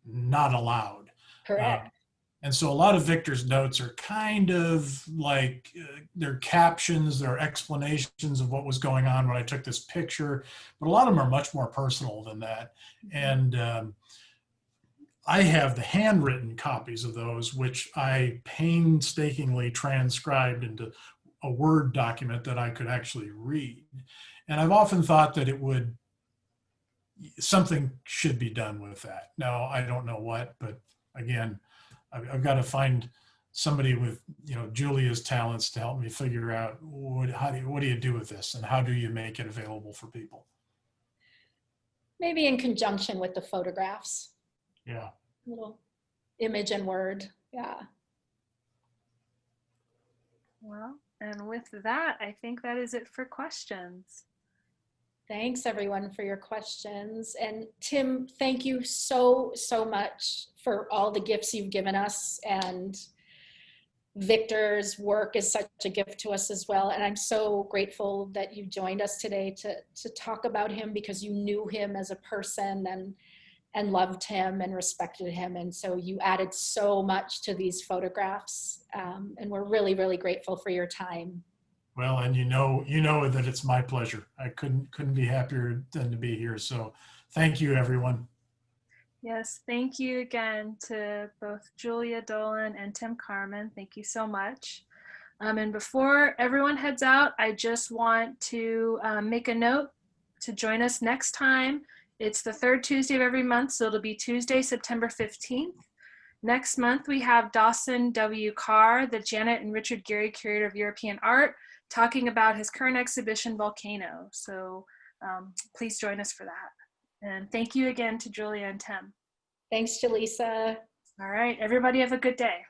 not allowed. Correct. And so a lot of Victor's notes are kind of like they're captions, they're explanations of what was going on when I took this picture, but a lot of them are much more personal than that. And I have the handwritten copies of those, which I painstakingly transcribed into a Word document that I could actually read. And I've often thought that something should be done with that. Now, I don't know what, but again, I've got to find somebody with, you know, Julia's talents to help me figure out what do you do with this and how do you make it available for people? Maybe in conjunction with the photographs. Yeah. Little image and word. Yeah. Well, and with that, I think that is it for questions. Thanks everyone for your questions. And Tim, thank you so much for all the gifts you've given us, and Victor's work is such a gift to us as well. And I'm so grateful that you joined us today to talk about him, because you knew him as a person and loved him and respected him. And so you added so much to these photographs, and we're really, really grateful for your time. Well, and you know that it's my pleasure. I couldn't be happier than to be here. So thank you, everyone. Yes, thank you again to both Julia Dolan and Tim Carman. Thank you so much. And before everyone heads out, I just want to make a note to join us next time. It's the third Tuesday of every month, so it'll be Tuesday, September 15th. Next month, we have Dawson W. Carr, the Janet and Richard Geary Curator of European Art, talking about his current exhibition, Volcano. So please join us for that. And thank you again to Julia and Tim. Thanks, Jaleesa. All right, everybody have a good day.